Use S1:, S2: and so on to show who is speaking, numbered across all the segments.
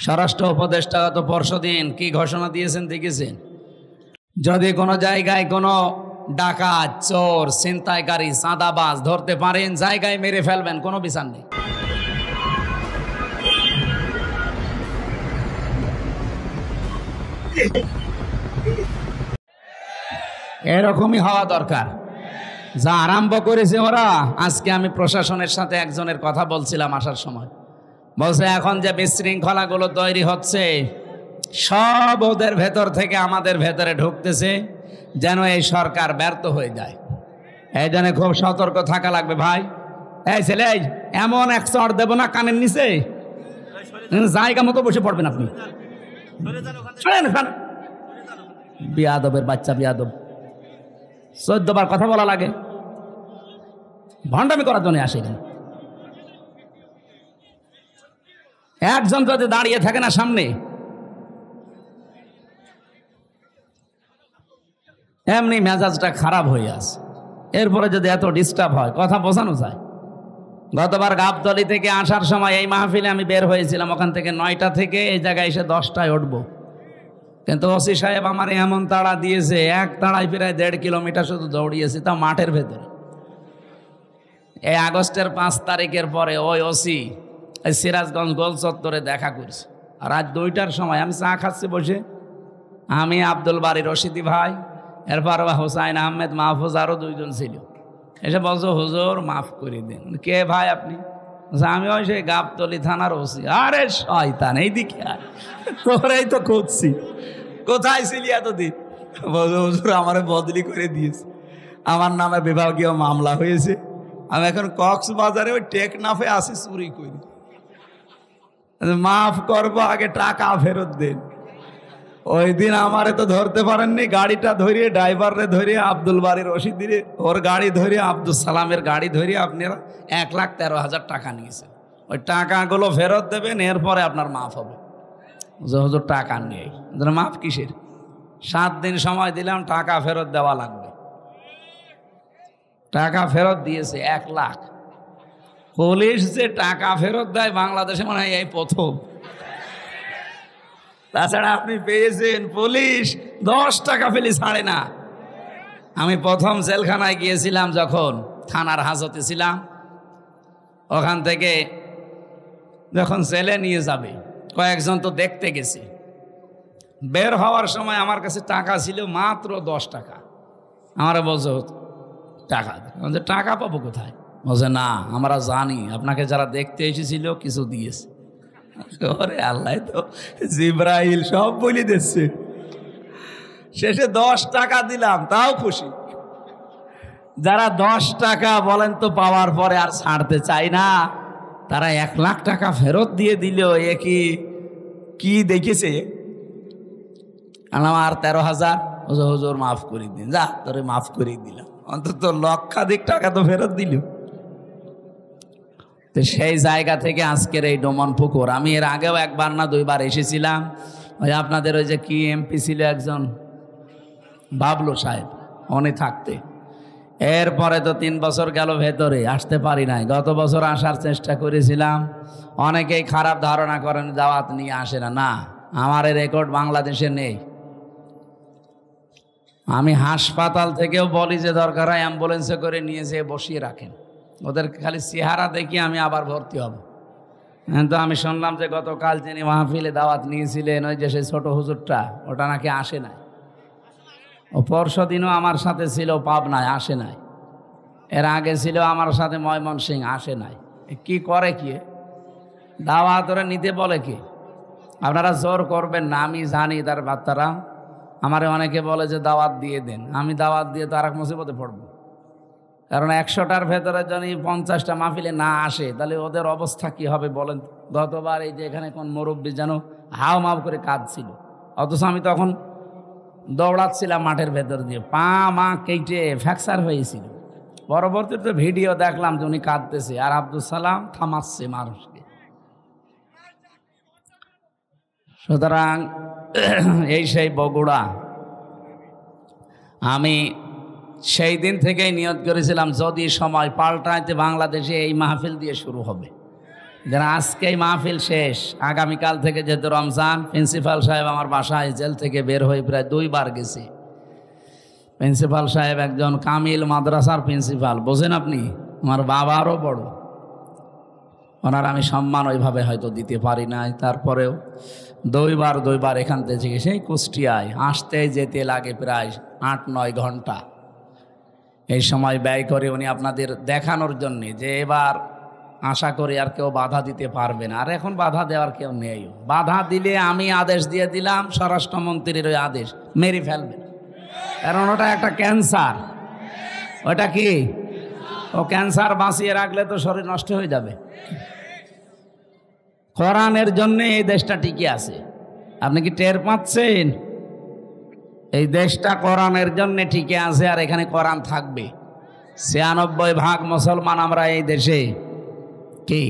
S1: স্বরাষ্ট্র উপদেষ্টা গত পরশুদিন কি ঘোষণা দিয়েছেন দেখেছেন? যদি কোনো জায়গায় কোনো ডাকাত, চোর, ছিনতাইকারী, চাঁদাবাজ ধরতে পারেন, জায়গায় মেরে ফেলবেন, কোনো বিচার নেই। এরকমই হওয়া দরকার। যা আরম্ভ করেছে ওরা, আজকে আমি প্রশাসনের সাথে একজনের কথা বলছিলাম আসার সময়, বলছে এখন যে বিশৃঙ্খলাগুলো তৈরি হচ্ছে সব ওদের ভেতর থেকে আমাদের ভেতরে ঢুকতেছে, যেন এই সরকার ব্যর্থ হয়ে যায়। এই জন্য খুব সতর্ক থাকা লাগবে ভাই। এই ছেলে, এমন এক চড় দেব না কানের নিচে, জায়গা মতো বসে পড়বেন আপনি। বিয়াদবের বাচ্চা, বিয়াদব। 14 বার কথা বলা লাগে, ভণ্ডামি করার জন্য আসে এখানে। একজন যদি দাঁড়িয়ে থাকে না সামনে, এমনি মেজাজটা খারাপ হয়ে আছে, এরপরে যদি এত ডিস্টার্ব হয় কথা বোঝানো যায়। গতবার গাবতলী থেকে আসার সময় এই মাহফিলে আমি বের হয়েছিলাম, ওখান থেকে 9টা থেকে এই জায়গায় এসে 10টায় উঠবো, কিন্তু ওসি সাহেব আমার এমন তাড়া দিয়েছে, এক তাড়ায় প্রায় 1.5 কিলোমিটার শুধু দৌড়িয়েছি, তা মাঠের ভেতরে। এই আগস্টের 5 তারিখের পরে ওই ওসি এই সিরাজগঞ্জ গোল চত্বরে দেখা করছে। আর রাত 2টার সময় আমি চা খাচ্ছি বসে, আমি, আব্দুল বারী রশিদি ভাই, এরপর হোসাইন আহমেদ, মাহফুজ, আরও 2জন ছিল। এসে বলছো হুজুর মাফ করে দিন। কে ভাই আপনি? আমি ওই সেই গাবতলী থানার ওসি। আরে শয়তান, এইদিকে আর তোরাই তো খুঁজছি, কোথায় ছিলি এতদিন? বলছো হুজুর আমারে বদলি করে দিয়েছে, আমার নামে বিভাগীয় মামলা হয়েছে, আমি এখন কক্সবাজারে ওই টেকনাফে আসি চুরি করি, মাফ করবো, আগে টাকা ফেরত দেন। ওই দিন আমারে তো ধরতে পারেননি, গাড়িটা ধরিয়ে, ড্রাইভারে ধরিয়ে, আব্দুল বারী রশিদির ওর গাড়ি ধরিয়ে, আব্দুল সালামের গাড়ি ধরিয়ে আপনারা 1,13,000 টাকা নিয়েছেন। ওই টাকাগুলো ফেরত দেবেন, এরপরে আপনার মাফ হবে। হুজুর টাকা নেই, মাফ কিসের? 7 দিন সময় দিলাম, টাকা ফেরত দেওয়া লাগবে। টাকা ফেরত দিয়েছে 1 লাখ। পুলিশ যে টাকা ফেরত দেয় বাংলাদেশে মনে হয় এই প্রথম। তাছাড়া আপনি পেয়েছেন পুলিশ 10 টাকা ফেলে ছাড়ে না। আমি প্রথম জেলখানায় গিয়েছিলাম যখন থানার হাজতে ছিলাম, ওখান থেকে যখন জেলে নিয়ে যাবে কয়েকজন তো দেখতে গেছে, বের হওয়ার সময় আমার কাছে টাকা ছিল মাত্র 10 টাকা। আমরা বলছো টাকা, টাকা পাবো কোথায়? বলছে না, আমরা জানি আপনাকে যারা দেখতে এসেছিল কিছু দিয়েছে। ওরে আল্লাহ, তো জিব্রাইল সব বলে দিচ্ছে। শেষে 10 টাকা দিলাম, তাও খুশি। যারা 10 টাকা বলেন তো পাওয়ার পরে আর ছাড়তে চাই না, তারা 1 লাখ টাকা ফেরত দিয়ে দিল। এ কি দেখেছে? আমার 13,000। হুজুর মাফ করে দিন। যা, তোরে মাফ করে দিলাম, অন্তত লক্ষাধিক টাকা তো ফেরত দিল। তো সেই জায়গা থেকে আজকের এই ডোমন পুকুর। আমি এর আগেও 1বার না 2বার এসেছিলাম। ওই আপনাদের ওই যে কি এমপি ছিল একজন, বাবলু সাহেব, উনি থাকতে। এরপরে তো 3 বছর গেল ভেতরে, আসতে পারি নাই। গত বছর আসার চেষ্টা করেছিলাম। অনেকেই খারাপ ধারণা করেন দাওয়াত নিয়ে আসে না। না, আমার এই রেকর্ড বাংলাদেশে নেই। আমি হাসপাতাল থেকেও বলি যে দরকার হয় অ্যাম্বুলেন্সে করে নিয়ে যেয়ে বসিয়ে রাখেন, ওদের খালি চেহারা দেখি আমি আবার ভর্তি হব। কিন্তু আমি শুনলাম যে গতকাল যিনি মাহফিলে দাওয়াত নিয়েছিলেন, ওই যে সেই ছোট হুজুরটা, ওটা নাকি আসে নাই। ও পরশুদিনও আমার সাথে ছিল পাবনায়, আসে নাই। এর আগে ছিল আমার সাথে ময়মনসিংহ, আসে নাই। কি করে কি দাওয়াত ওরা নিতে বলে কি? আপনারা জোর করবেন না, আমি জানি তার বাচ্চারা। আমারে অনেকে বলে যে দাওয়াত দিয়ে দেন, আমি দাওয়াত দিয়ে তো আর এক মুসিবতে পড়বো। কারণ 100টার ভেতরে যদি 50টা মাহফিলে না আসে, তাহলে ওদের অবস্থা কি হবে বলেন? গতবার এই যে এখানে কোন মুরব্বী যেন হাও মাও করে কাঁদছিল, অথচ আমি তখন দৌড়াচ্ছিলাম মাঠের ভেতর দিয়ে, পা মা কেটে ফ্র্যাকচার হয়েছিল। পরবর্তীতে ভিডিও দেখলাম যে উনি কাঁদতেছে আর আব্দুল সালাম থামাচ্ছে মানুষকে। সুতরাং এই সেই বগুড়া। আমি সেই দিন থেকেই নিয়ত করেছিলাম যদি সময় পাল্টাইতে বাংলাদেশে এই মাহফিল দিয়ে শুরু হবে। যারা আজকেই মাহফিল শেষ, আগামীকাল থেকে যেহেতু রমজান, প্রিন্সিপাল সাহেব আমার বাসায় জেল থেকে বের হয়ে প্রায় 2 বার গেছে। প্রিন্সিপাল সাহেব একজন কামিল মাদ্রাসার প্রিন্সিপাল, বোঝেন আপনি, আমার বাবারও বড়। ওনার আমি সম্মান ওইভাবে হয়তো দিতে পারি নাই, তারপরেও 2 বার এখান থেকে সেই কুষ্টিয়ায় আসতে যেতে লাগে প্রায় 8-9 ঘন্টা। এই সময় ব্যয় করে উনি আপনাদের দেখানোর জন্যে যে এবার আশা করি আর কেউ বাধা দিতে পারবে না। আর এখন বাধা দেওয়ার কেউ নেই। বাধা দিলে আমি আদেশ দিয়ে দিলাম, স্বরাষ্ট্রমন্ত্রীর ওই আদেশ মেরে ফেলবে, কারণ ওটা একটা ক্যান্সার। ওটা কি? ও ক্যান্সার বাঁচিয়ে রাখলে তো শরীর নষ্ট হয়ে যাবে। কোরআনের জন্য এই দেশটা টিকে আছে, আপনি কি টের পাচ্ছেন? এই দেশটা কোরআনের জন্য টিকে আছে, আর এখানে কোরআন থাকবে। 96% মুসলমান আমরা এই দেশে। কি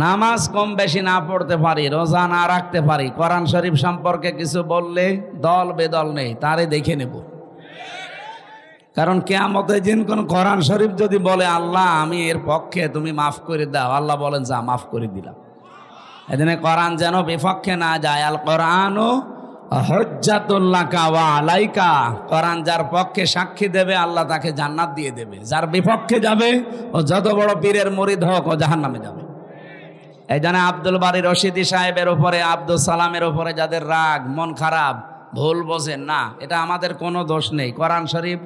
S1: নামাজ কম বেশি না পড়তে পারি, রোজা না রাখতে পারি, কোরআন শরীফ সম্পর্কে কিছু বললে দল বেদল নেই, তারে দেখে নেব। কারণ কিয়ামতের দিন কোন কোরআন শরীফ যদি বলে আল্লাহ আমি এর পক্ষে, তুমি মাফ করে দাও, আল্লাহ বলেন যা মাফ করে দিলাম। এদিনে কোরআন যেন বিপক্ষে না যায়। আল কোরআনও হুজ্জাতুল্লাকা ওয়া আলাইকা, কোরআন যার পক্ষে সাক্ষী দেবে আল্লাহ তাকে জান্নাত দিয়ে দেবে, যার বিপক্ষে যাবে ও যত বড় পীরের মুরিদ হোক ও জাহান্নামে যাবে। এই জন্য আব্দুল বারী রশিদি সাহেবের উপরে, আব্দুল সালামের উপরে যাদের রাগ, মন খারাপ, ভুল বোঝেন না, এটা আমাদের কোনো দোষ নেই। কোরআন শরীফ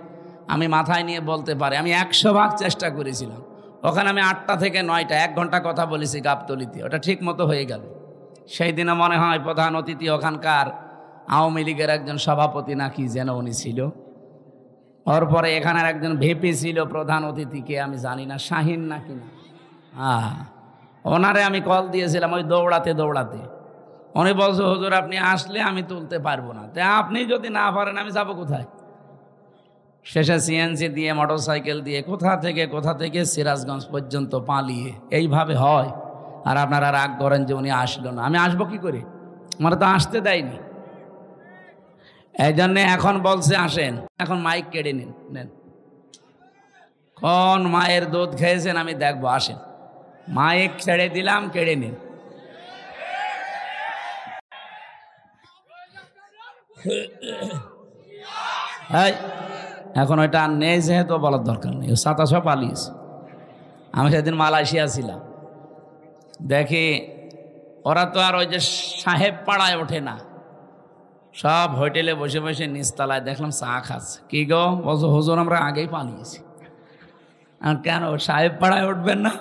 S1: আমি মাথায় নিয়ে বলতে পারি, আমি 100 চেষ্টা করেছিলাম। ওখানে আমি 8টা থেকে 9টা 1 ঘন্টা কথা বলেছি গাবতলিতে, ওটা ঠিক মতো হয়ে গেল। সেই দিনে মনে হয় প্রধান অতিথি ওখানকার আওয়ামী লীগের একজন সভাপতি নাকি যেন উনি ছিল। ওর পরে এখানের একজন ভিপি ছিল প্রধান অতিথিকে, আমি জানি না শাহিন নাকি না, ওনারে আমি কল দিয়েছিলাম ওই দৌড়াতে। উনি বলছে হুজুর আপনি আসলে আমি তুলতে পারবো না, তাই আপনি যদি না পারেন আমি যাবো কোথায়? শেষে সিএনজি দিয়ে, মোটরসাইকেল দিয়ে কোথা থেকে সিরাজগঞ্জ পর্যন্ত পালিয়ে। এইভাবে হয়। আর আপনারা রাগ করেন যে উনি আসলো না, আমি আসবো কি করে? আমার তো আসতে দেয়নি। এই জন্যে এখন বলছে আসেন, এখন মাইক কেড়ে নেন। কোন মায়ের দুধ খেয়েছেন আমি দেখবো, আসেন। মাইক ছেড়ে দিলাম, কেড়ে নিন। এখন ওইটা আর নেই, যেহেতু বলার দরকার নেই, 27 পালিয়েছে। আমি সেদিন মালয়েশিয়া ছিলাম, দেখি ওরা তো আর ওই যে সাহেব পাড়ায় ওঠে না, সব হোটেলে বসে বসে নিচতলায় দেখলাম চা খাচ্ছে। কি গো? বলছো হুজুর আমরা আগেই পালিয়েছি। আর কেন সাহেব পাড়ায় উঠবেন না?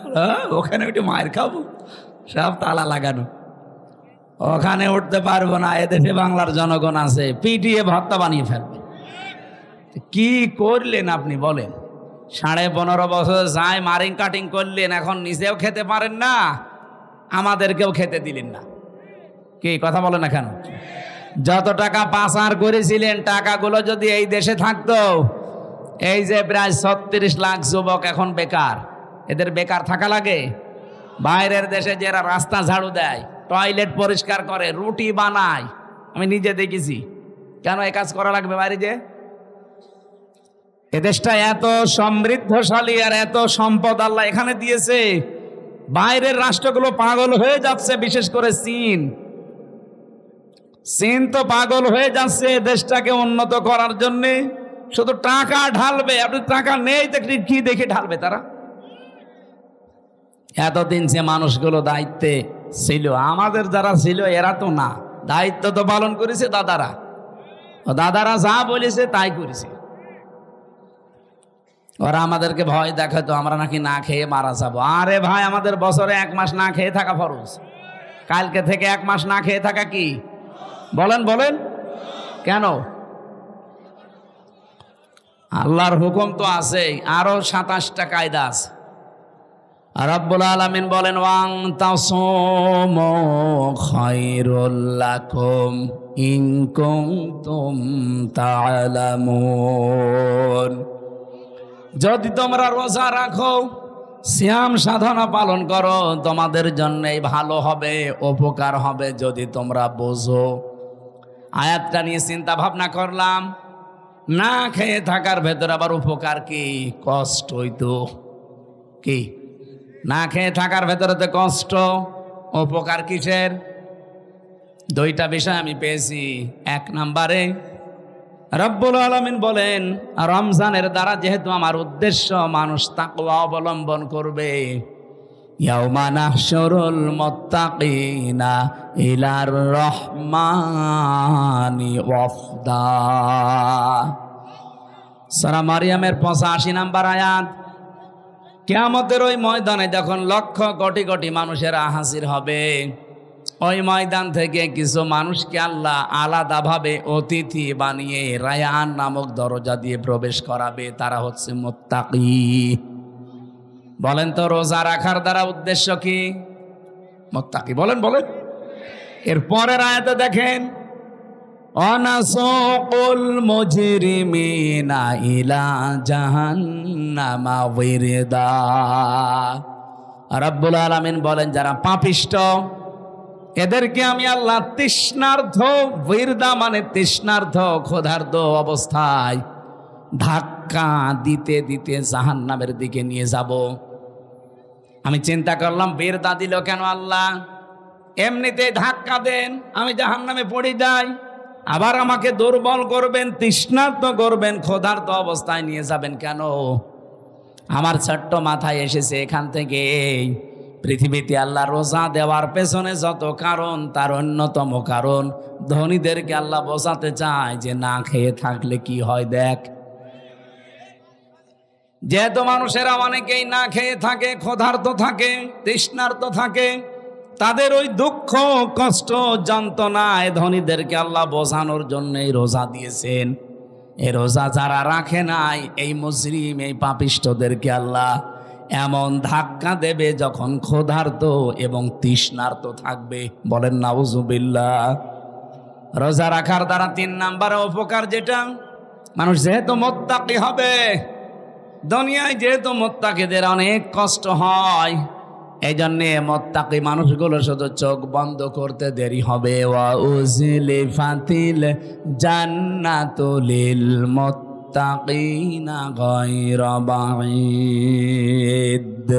S1: ওখানে একটু মায়ের খাবো, সব তালা লাগানো, ওখানে উঠতে পারবো না। এদেশে বাংলার জনগণ আছে, পিটিয়ে ভর্তা বানিয়ে ফেলবে। কি করলেন আপনি বলেন? 15.5 বছর যায় মারিং কাটিং করলেন, এখন নিজেও খেতে পারেন না, আমাদেরকেও খেতে দিলেন না। কি কথা বলেন না কেন? যত টাকা পাচার করেছিলেন, টাকাগুলো যদি এই দেশে থাকতো, এই যে প্রায় 36 লাখ যুবক এখন বেকার, এদের বেকার থাকা লাগে? বাইরের দেশে যারা রাস্তা ঝাড়ু দেয়, টয়লেট পরিষ্কার করে, রুটি বানায়, আমি নিজে দেখেছি। কেন এই কাজ করা লাগবে বাইরে? যে এদেশটা এত সমৃদ্ধশালী আর এত সম্পদ আল্লাহ এখানে দিয়েছে, বাইরের রাষ্ট্রগুলো পাগল হয়ে যাচ্ছে। বিশেষ করে চীন তো পাগল হয়ে যাচ্ছে দেশটাকে উন্নত করার জন্য, শুধু টাকা ঢালবে। আপনি টাকা নেই দেখি কি দেখে ঢালবে তারা? এতদিন যে মানুষগুলো দায়িত্বে ছিল, আমাদের যারা ছিল এরা তো না, দায়িত্ব তো পালন করেছে দাদারা যা বলেছে তাই করেছে। ওরা আমাদেরকে ভয় দেখাতো আমরা নাকি না খেয়ে মারা যাবো। আরে ভাই, আমাদের বছরে 1 মাস না খেয়ে থাকা ফরজ। কালকে থেকে 1 মাস না খেয়ে থাকা কি? বলেন কেন? আল্লাহর হুকুম তো আছে, আরো 27টা কায়দা আছে। রব্বুল আলামিন বলেন ওয়াং তাসুমু খায়রুল লাকুম ইন কুনতুম তা'লামুন। যদি তোমরা রোজা রাখো, সিয়াম সাধনা পালন করো, তোমাদের জন্যই ভালো হবে, উপকার হবে যদি তোমরা বোঝো। আয়াতটা নিয়ে চিন্তা ভাবনা করলাম, না খেয়ে থাকার ভেতর আবার উপকার কি? কষ্ট হইতো। কি না খেয়ে থাকার ভেতরে তো কষ্ট, উপকার কিসের? দুইটা বিষয় আমি পেয়েছি। এক নম্বরে রব্বুল আলামিন বলেন, রমজানের দ্বারা যেহেতু আমার উদ্দেশ্য মানুষ তাকওয়া অবলম্বন করবে, ইয়াউমা নাহশুরুল মুত্তাকিনা ইলার রহমানি ওয়াফদা। সূরা মারইয়ামের 85 নম্বর আয়াত। কিয়ামতের ওই ময়দানে যখন লক্ষ কোটি কোটি মানুষেরা হাজির হবে, ওই ময়দান থেকে কিছু মানুষকে আল্লাহ আলাদাভাবে অতিথি বানিয়ে রায়ান নামক দরজা দিয়ে প্রবেশ করাবে। তারা হচ্ছে মুত্তাকি। বলেন তো, রোজা রাখার দ্বারা উদ্দেশ্য কি? মুত্তাকি। বলেন বলেন। এর পরের আয়াতে দেখেন, অনাসুকুল মুজরিমিনা ইলা জাহান্নামা ওয়িরদা। রব্বুল আলামিন বলেন, যারা পাপিষ্ঠ এদেরকে আমি আল্লাহ তৃষ্ণার্থ, ওয়িরদা মানে তৃষ্ণার্থ, ক্ষুধার্ত অবস্থায় ধাক্কা দিতে দিতে জাহান্নামের দিকে নিয়ে যাব। আমি চিন্তা করলাম, ওয়িরদা দিল কেন আল্লাহ? এমনিতে ধাক্কা দেন, আমি জাহান্নামে পড়ে যাই, আবার আমাকে দুর্বল করবেন, তৃষ্ণার্ত করবেন, ক্ষুধার্ত অবস্থায় নিয়ে যাবেন কেন? আমার ছোট্ট মাথায় এসেছে এখান থেকে, পৃথিবীতে আল্লাহ রোজা দেওয়ার পেছনে যত কারণ, তার অন্যতম কারণ ধনীদেরকে আল্লাহ বোঝাতে চায় যে না খেয়ে থাকলে কি হয় দেখ। যেহেতু মানুষেরা অনেকেই না খেয়ে থাকে, ক্ষুধার্ত থাকে, তৃষ্ণার্ত থাকে, তাদের ওই দুঃখ, কষ্ট, যন্ত্রণায় ধনীদেরকে আল্লাহ বোঝানোর জন্যই রোজা দিয়েছেন। এই রোজা যারা রাখে নাই, এই মুজরিম, এই পাপিষ্ঠদেরকে আল্লাহ এমন ধাক্কা দেবে যখন ক্ষুধার্ত এবং তৃষ্ণার্ত থাকবে। বলেন নাউজুবিল্লাহ। রোজা রাখার দ্বারা 3 নাম্বার উপকার যেটা, মানুষ যেহেতু মুত্তাকি হবে, দুনিয়ায় যেহেতু মুত্তাকিদের অনেক কষ্ট হয়, এই জন্যে মুত্তাকি মানুষগুলো শুধু চোখ বন্ধ করতে দেরি হবে। ওয়া উজলিফাতিল জান্নাতু লিল মুত্তাকিনা গায়রা বাঈদ।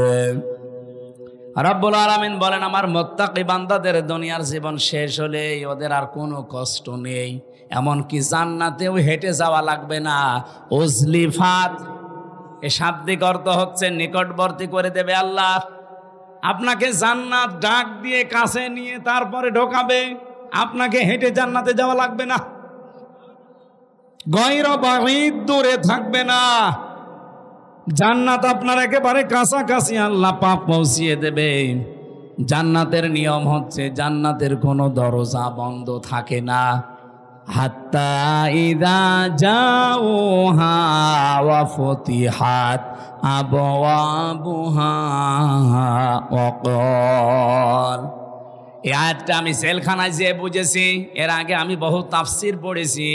S1: রব্বুল আলামিন বলেন, আমার মুত্তাকি বান্দাদের দুনিয়ার জীবন শেষ হলে ওদের আর কোনো কষ্ট নেই, এমনকি জান্নাতেও হেঁটে যাওয়া লাগবে না। উজলিফাত এ শাব্দিক অর্থ হচ্ছে নিকটবর্তী করে দেবে আল্লাহ। আপনাকে জান্নাত ডাক দিয়ে কাছে নিয়ে তারপরে ঢোকাবে, আপনাকে হেঁটে জান্নাতে যাওয়া লাগবে না। গায়রা বাঈদ, দূরে থাকবে না, জান্নাত আপনার একেবারে কাছাকাছি আল্লাহ পাক পৌঁছিয়ে দেবে। জান্নাতের নিয়ম হচ্ছে, জান্নাতের কোনো দরজা বন্ধ থাকে না। হাত্তা ইযা জাউহা ওয়া ফুতিহাত আবওয়াবুহা ওয়া ক্বাল। এই আয়াতটা আমি জেলখানায় যেয়ে বুঝেছি। এর আগে আমি বহু তাফসির পড়েছি,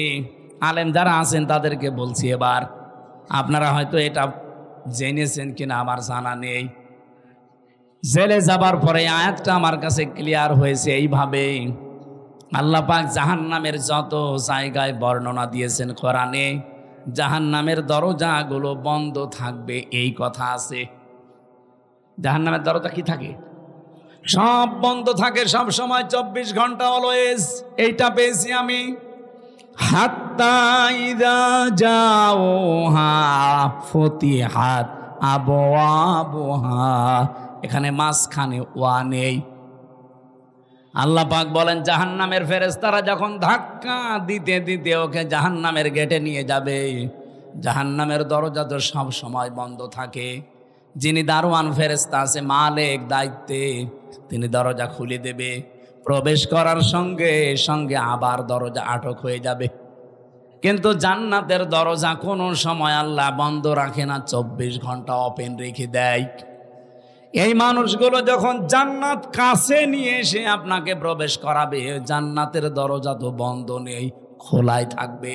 S1: আলেম যারা আছেন তাদেরকে বলছি। এবার আপনারা হয়তো এটা জেনেছেন কিনা আমার জানা নেই। জেলে যাবার পরে আয়াতটা আমার কাছে ক্লিয়ার হয়েছে এইভাবে, আল্লাহ পাক জাহান্নামের যত জায়গায় বর্ণনা দিয়েছেন কোরআনে, জাহান্নামের দরজাগুলো বন্ধ থাকবে এই কথা আছে। জাহান্নামের দরজা কি থাকে? সব বন্ধ থাকে সব সময়, 24 ঘন্টা অলওয়েজ। এইটা পেয়েছি আমি। হাত্তা ইযা জাউহা ফুতিহাত আবওয়াবুহা, এখানে মাঝখানে ওয়া নেই। আল্লাহ পাক বলেন, জাহান্নামের ফেরেশতারা যখন ধাক্কা দিতে দিতে ওকে জাহান্নামের গেটে নিয়ে যাবে, জাহান্নামের দরজা তো সব সময় বন্ধ থাকে। যিনি দারোয়ান ফেরেশতা আছে, মালিক দায়িত্বে, তিনি দরজা খুলে দেবে। প্রবেশ করার সঙ্গে সঙ্গে আবার দরজা আটক হয়ে যাবে। কিন্তু জান্নাতের দরজা কোনো সময় আল্লাহ বন্ধ রাখে না, 24 ঘন্টা ওপেন রেখে দেয়। এই মানুষগুলো যখন জান্নাত কাছে নিয়ে এসে আপনাকে প্রবেশ করাবে, জান্নাতের দরজা তো বন্ধ নেই, খোলাই থাকবে।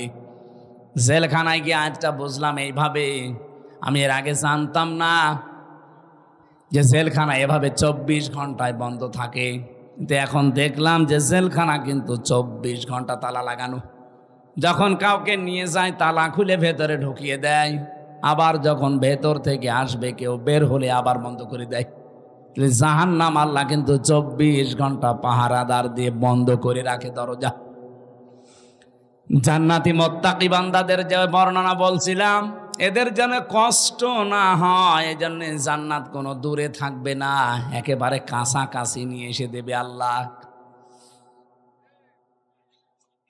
S1: জেলখানায় গিয়ে আজটা বুঝলাম এইভাবে। আমি এর আগে জানতাম না যে জেলখানা এভাবে 24 ঘন্টায় বন্ধ থাকে, কিন্তু এখন দেখলাম যে জেলখানা কিন্তু 24 ঘন্টা তালা লাগানো। যখন কাউকে নিয়ে যায় তালা খুলে ভেতরে ঢুকিয়ে দেয়, আবার যখন ভেতর থেকে আসবে কেউ বের হলে আবার বন্ধ করে দেয়। জাহান্নাম আল্লাহ কিন্তু 24 ঘন্টা পাহারাদার দিয়ে বন্ধ করে রাখে দরজা। জান্নাতি মুত্তাকি বান্দাদের যে বর্ণনা বলছিলাম, এদের যেন কষ্ট না হয় এজন্য জান্নাত কোনো দূরে থাকবে না, একেবারে কাছাকাছি নিয়ে এসে দেবে আল্লাহ।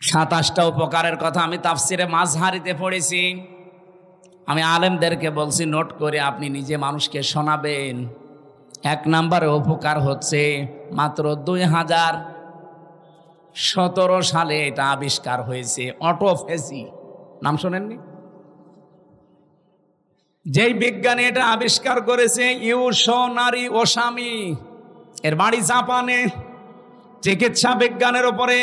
S1: 27টা উপকারের কথা আমি তাফসিরে মাযহারিতে পড়েছি। আমি আলেমদেরকে বলছি নোট করে আপনি নিজে মানুষকে শোনাবেন। 1 নম্বরে উপকার হচ্ছে মাত্র 2017 সালে এটা আবিষ্কার হয়েছে, অটোফেজি। নাম শোনেননি? যেই বিজ্ঞানী এটা আবিষ্কার করেছে ইউশোনারি ওসামি, এর বাড়ি জাপানে। চিকিৎসা বিজ্ঞানের উপরে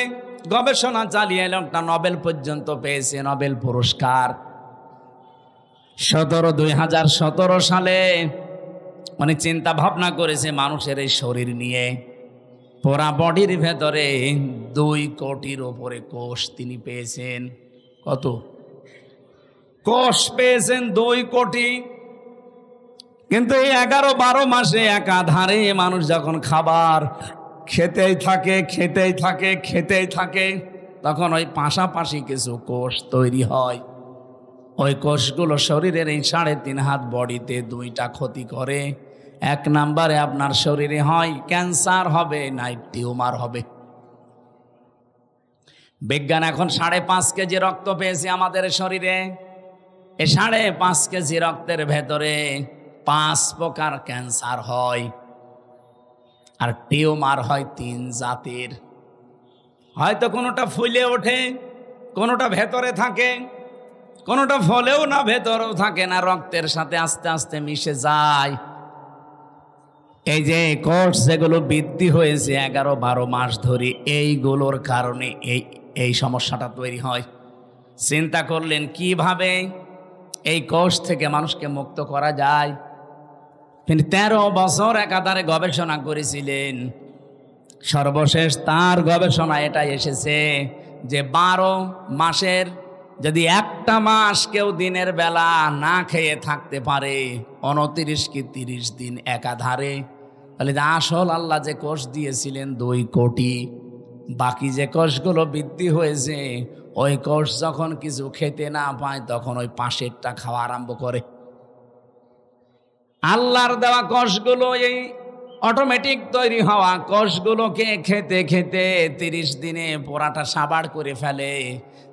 S1: গবেষণা চালিয়ে একটা নোবেল পর্যন্ত পেয়েছে, নোবেল পুরস্কার। 2017 সালে মানে চিন্তা ভাবনা করেছে মানুষের এই শরীর নিয়ে। পুরা বডির ভেতরে 2 কোটির উপরে কোষ তিনি পেয়েছেন। কত কোষ পেয়েছেন? 2 কোটি। কিন্তু এই 11-12 মাসে একাধারে মানুষ যখন খাবার খেতেই থাকে তখন ওই পাশাপাশি কিছু কোষ তৈরি হয়। ওই কোষগুলো শরীরের এই 3.5 হাত বডিতে 2টা ক্ষতি করে। 1 নম্বরে আপনার শরীরে হয় ক্যান্সার হবে, নাই টিউমার হবে। বিজ্ঞান এখন 5.5 কেজি রক্ত পেয়েছে আমাদের শরীরে। এই 5.5 কেজি রক্তের ভেতরে 5 প্রকার ক্যান্সার হয়, আর টিউমার হয় 3 জাতের। হয়তো কোনোটা ফুলে ওঠে, কোনোটা ভেতরে থাকে, কোনোটা ফলেও না ভেতরেও থাকে না, রক্তের সাথে আস্তে আস্তে মিশে যায়। এই যে কোষ যেগুলো বৃদ্ধি হয়েছে 11-12 মাস ধরে, এইগুলোর কারণে এই সমস্যাটা তৈরি হয়। চিন্তা করলেন কিভাবে এই কোষ থেকে মানুষকে মুক্ত করা যায়। তিনি 13 বছর একাধারে গবেষণা করেছিলেন। সর্বশেষ তার গবেষণা এটাই এসেছে যে 12 মাসের যদি একটা মাস কেউ দিনের বেলা না খেয়ে থাকতে পারে 29 কি 30 দিন একাধারে, তাহলে আসল আল্লাহ যে কোষ দিয়েছিলেন 2 কোটি, বাকি যে কোষগুলো বৃদ্ধি হয়েছে ওই কোষ যখন কিছু খেতে না পায় তখন ওই পাশেরটা খাওয়া আরম্ভ করে। আল্লাহর দেওয়া কোষগুলো এই অটোমেটিক তৈরি হওয়া কোষগুলোকে খেতে খেতে 30 দিনে পোড়াটা সাবাড় করে ফেলে।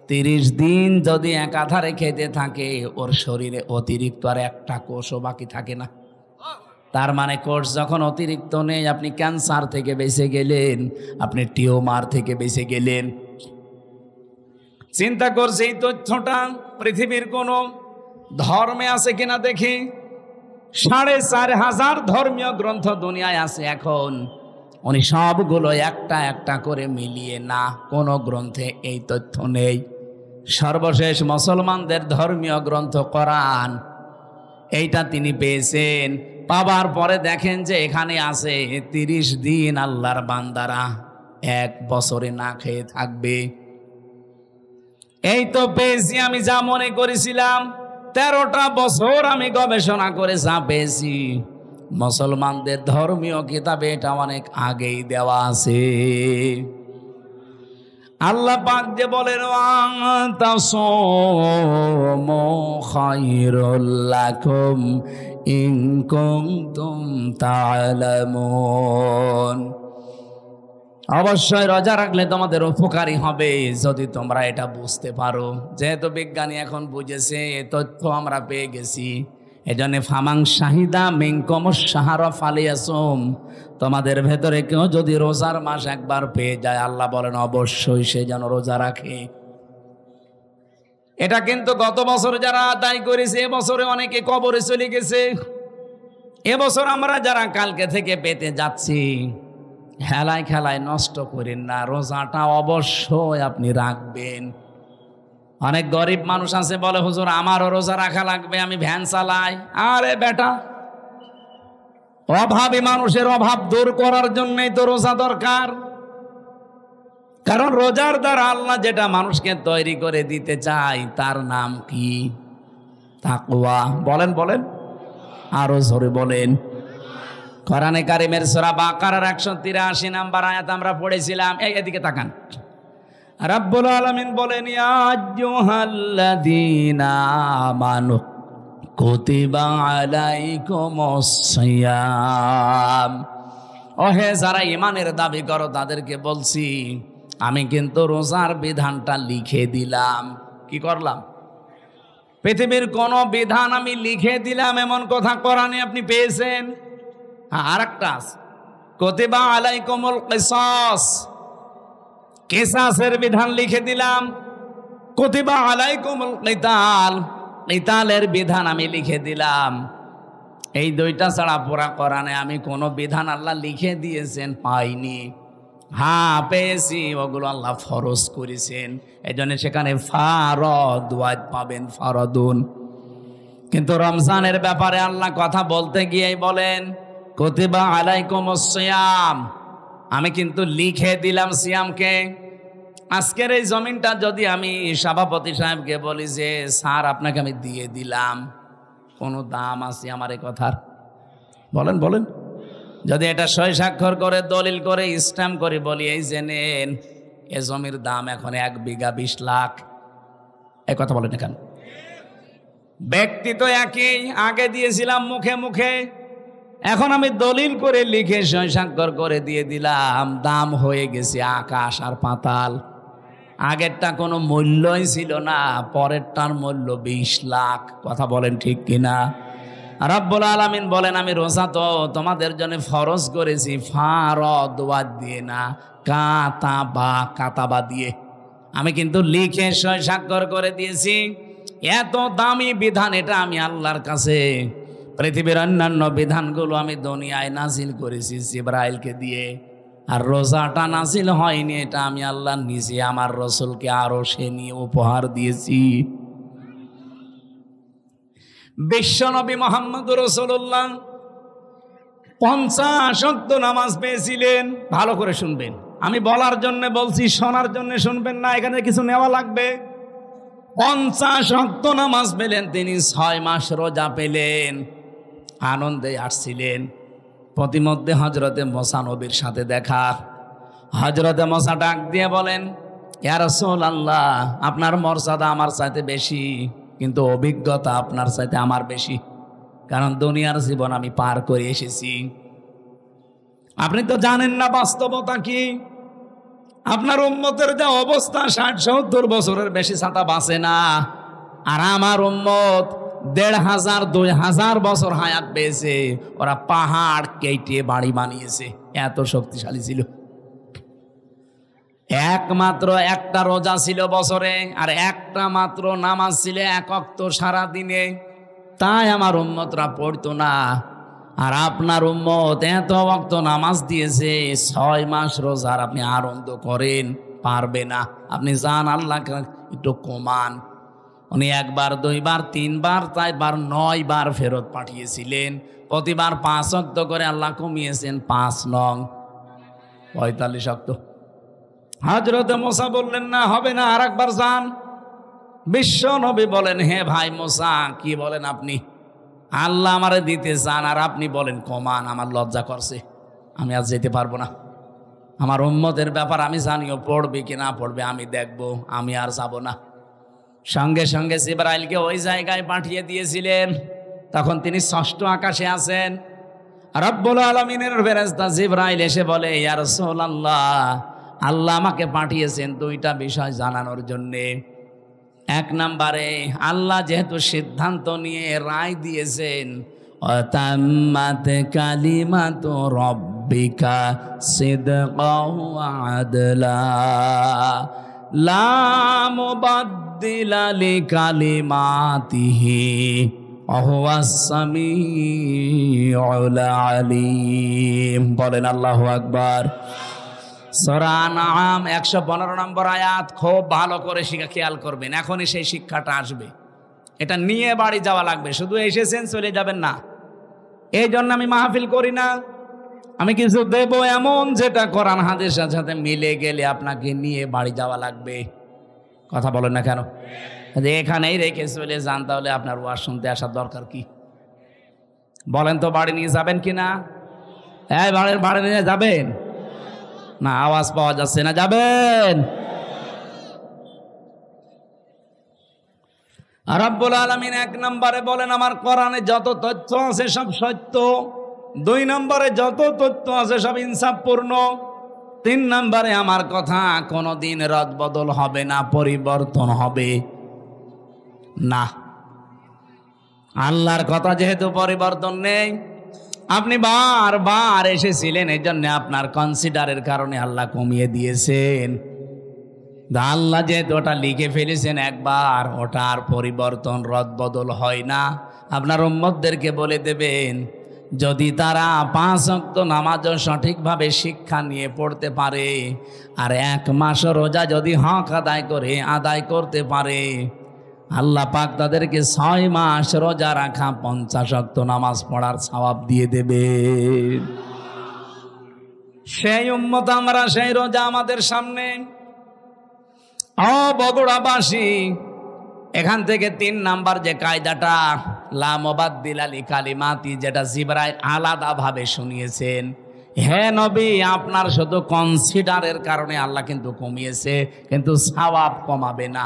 S1: 30 দিন যদি একাধারে খেতে থাকে ওর শরীরে অতিরিক্ত আর একটা কোষও বাকি থাকে না। তার মানে কোষ যখন অতিরিক্ত নেই, আপনি ক্যান্সার থেকে বেঁচে গেলেন, আপনি টিউমার থেকে বেঁচে গেলেন। চিন্তা করছে এই তথ্যটা পৃথিবীর কোন ধর্মে আছে কিনা দেখি। 4,500 ধর্মীয় গ্রন্থ দুনিয়ায় আছে এখন। উনি সবগুলো একটা একটা করে মিলিয়ে না, কোন গ্রন্থে এই তথ্য নেই। সর্বশেষ মুসলমানদের ধর্মীয় গ্রন্থ কোরআন, এইটা তিনি পেয়েছেন। পাবার পরে দেখেন যে এখানে আছে 30 দিন আল্লাহর বান্দারা 1 বছরে না খেয়ে থাকবে। এই তো পেয়েছি আমি যা মনে করেছিলাম। 13টা বছর আমি গবেষণা করে যা পেয়েছি, মুসলমানদের ধর্মীয় কিতাবে এটা অনেক আগেই দেওয়া আছে। আল্লাহ পাক যে বলেন আনতাসুমু খায়রুল লাকুম ইন কুনতুম তা'লামুন, অবশ্যই রোজা রাখলে তোমাদের উপকারী হবে যদি তোমরা এটা বুঝতে পারো। যেহেতু বিজ্ঞানী এখন বুঝেছে, তথ্য আমরা পেয়ে গেছি, এজন্য ফামাং শাহিদা মিনকুমুশ শাহরা ফালিয়াসুম, তোমাদের ভেতরে কেউ যদি রোজার মাস একবার পেয়ে যায় আল্লাহ বলেন অবশ্যই সে যেন রোজা রাখে। এটা কিন্তু গত বছর যারা আদায় করেছে এবছরে অনেকে কবরে চলে গেছে। এবছর আমরা যারা কালকে থেকে পেতে যাচ্ছি, খেলায় খেলায় নষ্ট করেন না, রোজাটা অবশ্যই আপনি রাখবেন। অনেক গরিব মানুষ আছে বলে হুজুর আমারও রোজা রাখা লাগবে, আমি ভ্যান চালাই। আরে বেটা, অভাবী মানুষের অভাব দূর করার জন্যই তো রোজা দরকার। কারণ রোজার দ্বারা আল্লাহ যেটা মানুষকে তৈরি করে দিতে চায় তার নাম কি? তাকওয়া। বলেন বলেন, আরো জোরে বলেন। কোরআনে কারিমের সূরা বাকারার 183 নম্বর আয়াত আমরা পড়েছিলাম। এদিকে তাকান। রাব্বুল আলামিন বলেন, ইয়া আইয়ুহাল্লাযীনা আমানু কুতিবা আলাইকুমুস সিয়াম। ওহে যারা ঈমানের দাবি করো তাদেরকে বলছি আমি কিন্তু রোজার বিধানটা লিখে দিলাম। কি করলাম? পৃথিবীর কোন বিধান আমি লিখে দিলাম এমন কথা কোরআনে আপনি পেয়েছেন? আরেকটা কুতিবা আলাইকুমুল কিসাস, কিসাসের বিধান লিখে দিলাম। কুতিবা আলাইকুমুল কিতাল, কিতালের বিধান আমি লিখে দিলাম। এই দুইটা ছাড়া পুরা কোরআনে আমি কোনো বিধান আল্লাহ লিখে দিয়েছেন পাইনি। হ্যাঁ পেয়েছি, ওগুলো আল্লাহ ফরজ করেছেন। এই জন্য সেখানে ফারদ ওয়াজ পাবেন, ফারদুন। কিন্তু রমজানের ব্যাপারে আল্লাহ কথা বলতে গিয়েই বলেন কুতিবা আলাইকুমুস সিয়াম, আমি কিন্তু লিখে দিলাম সিয়ামকে। আজকের এই জমিনটা যদি আমি সভাপতি সাহেবকে বলি যে স্যার আপনাকে আমি দিয়ে দিলাম, কোনো দাম আছে আমার এই কথার? বলেন বলেন। যদি এটা সই স্বাক্ষর করে দলিল করে স্ট্যাম্প করে বলি এই যে নেন, এ জমির দাম এখন 1 বিঘা 20 লাখ, এই কথা বলেন না কেন? ব্যক্তি তো একই, আগে দিয়েছিলাম মুখে মুখে, এখন আমি দলিল করে লিখে সই স্বাক্ষর করে দিয়ে দিলাম, দাম হয়ে গেছে আকাশ আর পাতাল। আগেরটা কোনো মূল্যই ছিল না, পরেরটার মূল্য 20 লাখ। কথা বলেন ঠিক কিনা? রব্বুল আলামিন বলেন আমি রোজা তো তোমাদের জন্য ফরজ করেছি ফারদ ওয়াজ দিয়ে না, কাতাবা দিয়ে। আমি কিন্তু লিখে সই স্বাক্ষর করে দিয়েছি। এত দামি বিধান এটা আমি আল্লাহর কাছে। পৃথিবীর অন্যান্য বিধানগুলো আমি দুনিয়ায় নাজিল করেছি জিবরাইলকে দিয়ে, আর রোজাটা নাজিল হয়নি, এটা আমি আল্লাহ নিজে আমার রসুলকে আরো সে নিয়ে উপহার দিয়েছি। বিশ্বনবী মুহাম্মদ রাসূলুল্লাহ 50 ওয়াক্ত নামাজ পেয়েছিলেন। ভালো করে শুনবেন, আমি বলার জন্য বলছি, শোনার জন্য শুনবেন না, এখানে কিছু নেওয়া লাগবে। 50 ওয়াক্ত নামাজ পেলেন তিনি, 6 মাস রোজা পেলেন, আনন্দে আসছিলেন। প্রতিমধ্যে হযরতে মুসা নবীর সাথে দেখা। হযরতে মুসা ডাক দিয়ে বলেন, ইয়া রাসূলুল্লাহ আপনার মর্যাদা আমার চাইতে বেশি, কিন্তু অভিজ্ঞতা আপনার চাইতে আমার বেশি, কারণ দুনিয়ার জীবন আমি পার করে এসেছি। আপনি তো জানেন না বাস্তবতা কি। আপনার উম্মতের যা অবস্থা, 60-70 বছরের বেশি ছাতা বাঁচে না, আর আমার উম্মত 1500-2000 বছর হায়াত পেয়েছে। ওরা পাহাড় কেটে বাড়ি বানিয়েছে, এত শক্তিশালী ছিল। একমাত্র একটা রোজা ছিল বছরে, আর একটা মাত্র নামাজ ছিল 1 ওয়াক্ত সারা দিনে। তাই আমার উম্মতরা পড়তো না। আর আপনার উম্মত এত ওয়াক্ত নামাজ দিয়েছে, 6 মাস রোজার আপনি আনন্দ করেন, পারবে না। আপনি যান আল্লাহকে একটু কমান। উনি 1 বার 2 বার 3 বার 4 বার 9 বার ফেরত পাঠিয়েছিলেন। প্রতিবার 5 ওয়াক্ত করে আল্লাহ কমিয়েছেন, 5 নং 45 ওয়াক্ত। হযরতে মুসা বললেন না, হবে না, আরেকবার যান। বিশ্ব নবী বলেন, হে ভাই মুসা কি বলেন আপনি? আল্লাহ আমারে দিতে চান আর আপনি বলেন কমান, আমার লজ্জা করছে, আমি আজ যেতে পারবো না। আমার উম্মতের ব্যাপার আমি জানিও, পড়বে কি না পড়বে আমি দেখব, আমি আর যাব না। সঙ্গে সঙ্গে জিবরাইলকে ওই জায়গায় পাঠিয়ে দিয়েছিলেন। তখন তিনি 6ষ্ঠ আকাশে আছেন। রব্বুল আলামিনের ফেরেশতা জিবরাইল এসে বলে, ইয়া রাসূলুল্লাহ আল্লাহ আমাকে পাঠিয়েছেন 2টা বিষয় জানানোর জন্যে। 1 নম্বরে আল্লাহ যেহেতু সিদ্ধান্ত নিয়ে রায় দিয়েছেন, তাম্মাত কালিমাতু রাব্বিকা সিদকাও ওয়া আদলা লা মুবাদদিলা লিকালিমাতিহি ওয়া হুয়াস সামিউল আলিম। বলেন আল্লাহু আকবার। সূরা আনআম 115 নম্বর আয়াত। খুব ভালো করে শিক্ষা খেয়াল করবেন, এখনই সেই শিক্ষাটা আসবে। এটা নিয়ে বাড়ি যাওয়া লাগবে, শুধু এসেছেন চলে যাবেন না। এই জন্য আমি মাহফিল করি না, আমি কিছু দেব এমন যেটা কোরআন হাদিসের সাথে মিলে গেলে আপনাকে নিয়ে বাড়ি যাওয়া লাগবে। কথা বলেন না কেন? এখানেই রেখে চলে যান, তাহলে আপনার ওয়াজ শুনতে আসার দরকার কি? বলেন তো বাড়ি নিয়ে যাবেন কিনা? এই ভাড়া নিয়ে যাবেন না? আওয়াজ পাওয়া যাচ্ছে না, যাবেন? রব্বুল আলামিন 1 নম্বরে বলেন আমার কোরআনে যত তথ্য আছে সব সত্য, 2 নম্বরে যত তথ্য আছে সব ইনসাফপূর্ণ, 3 নম্বরে আমার কথা কোনোদিন রদবদল হবে না, পরিবর্তন হবে না। আল্লাহর কথা যেহেতু পরিবর্তন নেই, আপনি বারবার এসেছিলেন, এই জন্য আপনার কনসিডারের কারণে আল্লাহ কমিয়ে দিয়েছেন। আল্লাহ যেহেতু ওটা লিখে ফেলেছেন একবার, ওটা আর পরিবর্তন রদবদল হয় না। আপনার উম্মতদেরকে বলে দেবেন, যদি তারা 5 ওয়াক্ত নামাজও সঠিকভাবে শিক্ষা নিয়ে পড়তে পারে, আর 1 মাস রোজা যদি হক আদায় করতে পারে, আল্লাহ পাক তাদেরকে 6 মাস রোজা রাখা 50 ওয়াক্ত নামাজ পড়ার সওয়াব দিয়ে দেবে। সেই উম্মত আমরা, সেই রোজা আমাদের সামনে। বগুড়াবাসী, এখান থেকে 3 নাম্বার যে কায়দাটা লা মুবাদ্দিলা লিকালিমাতি, যেটা জিবরাইল আলাদাভাবে শুনিয়েছেন, হে নবী আপনার শুধু কনসিডারের কারণে আল্লাহ কিন্তু কমিয়েছে, কিন্তু সওয়াব কমাবে না।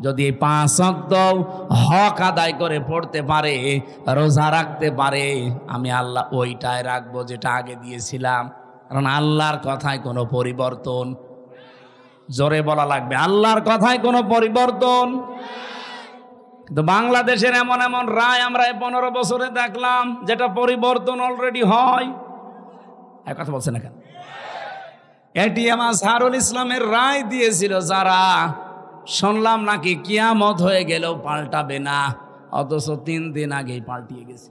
S1: যদি 5 ওয়াক্ত হক আদায় করে পড়তে পারে, রোজা রাখতে পারে, আমি আল্লাহ ওইটাই রাখবো যেটা আগে দিয়েছিলাম। কারণ আল্লাহর কথায় কোনো পরিবর্তন, জোরে বলা লাগবে, আল্লাহর কথায় কোনো পরিবর্তন। কিন্তু বাংলাদেশের এমন এমন রায় আমরা 15 বছরে দেখলাম যেটা পরিবর্তন অলরেডি হয়। এক কথা বলছেন না কেন? এটিএম আজহারুল ইসলামের রায় দিয়েছিল যারা, শুনলাম নাকি কিয়ামত হয়ে গেলেও পাল্টাবে না, অথচ 3 দিন আগেই পাল্টিয়ে গেছে।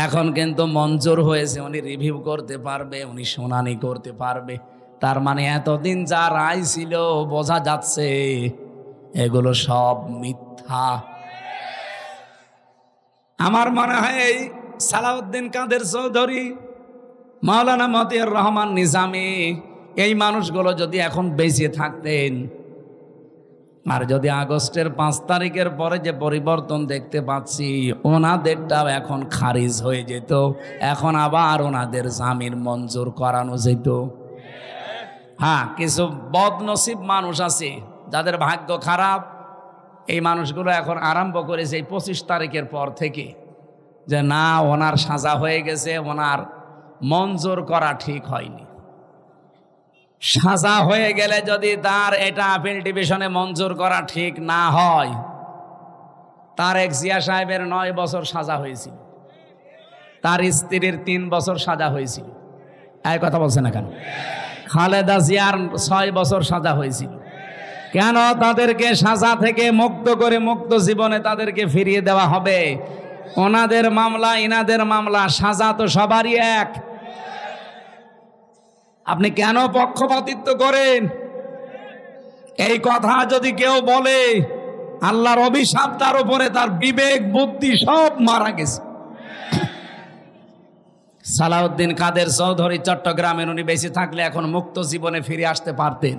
S1: এখন কিন্তু মঞ্জুর হয়েছে, উনি রিভিউ করতে পারবে, উনি শুনানি করতে পারবে। তার মানে এতদিন যা রায় ছিল বোঝা যাচ্ছে এগুলো সব মিথ্যা। আমার মনে হয় এই সালাউদ্দিন কাদের চৌধুরী, মাওলানা মতিউর রহমান নিজামী, এই মানুষগুলো যদি এখন বেঁচে থাকতেন, আর যদি আগস্টের 5 তারিখের পরে যে পরিবর্তন দেখতে পাচ্ছি, ওনাদেরটাও এখন খারিজ হয়ে যেত, এখন আবার ওনাদের জামিন মঞ্জুর করানো যেত। হ্যাঁ, কিছু বদনসিব মানুষ আছে যাদের ভাগ্য খারাপ, এই মানুষগুলো এখন আরম্ভ করেছে এই 25 তারিখের পর থেকে, যে না ওনার সাজা হয়ে গেছে, ওনার মঞ্জুর করা ঠিক হয়নি। সাজা হয়ে গেলে যদি তার এটা আপিল ডিভিশনে মঞ্জুর করা ঠিক না হয়, তারেক জিয়া সাহেবের 9 বছর সাজা হয়েছিল, তার স্ত্রীর 3 বছর সাজা হয়েছিল। এই কথা বলছে না কেন? খালেদা জিয়ার 6 বছর সাজা হয়েছিল। কেন তাদেরকে সাজা থেকে মুক্ত করে মুক্ত জীবনে তাদেরকে ফিরিয়ে দেওয়া হবে? ওনাদের মামলা ইনাদের মামলা, সাজা তো সবারই এক। আপনি কেন পক্ষপাতিত্ব করেন? এই কথা যদি কেউ বলে, আল্লাহর অভিশাপ তার উপরে, তার বিবেক বুদ্ধি সব মারা গেছে। সালাউদ্দিন কাদের চৌধুরী চট্টগ্রামের, উনি বেঁচে থাকলে এখন মুক্ত জীবনে ফিরে আসতে পারতেন।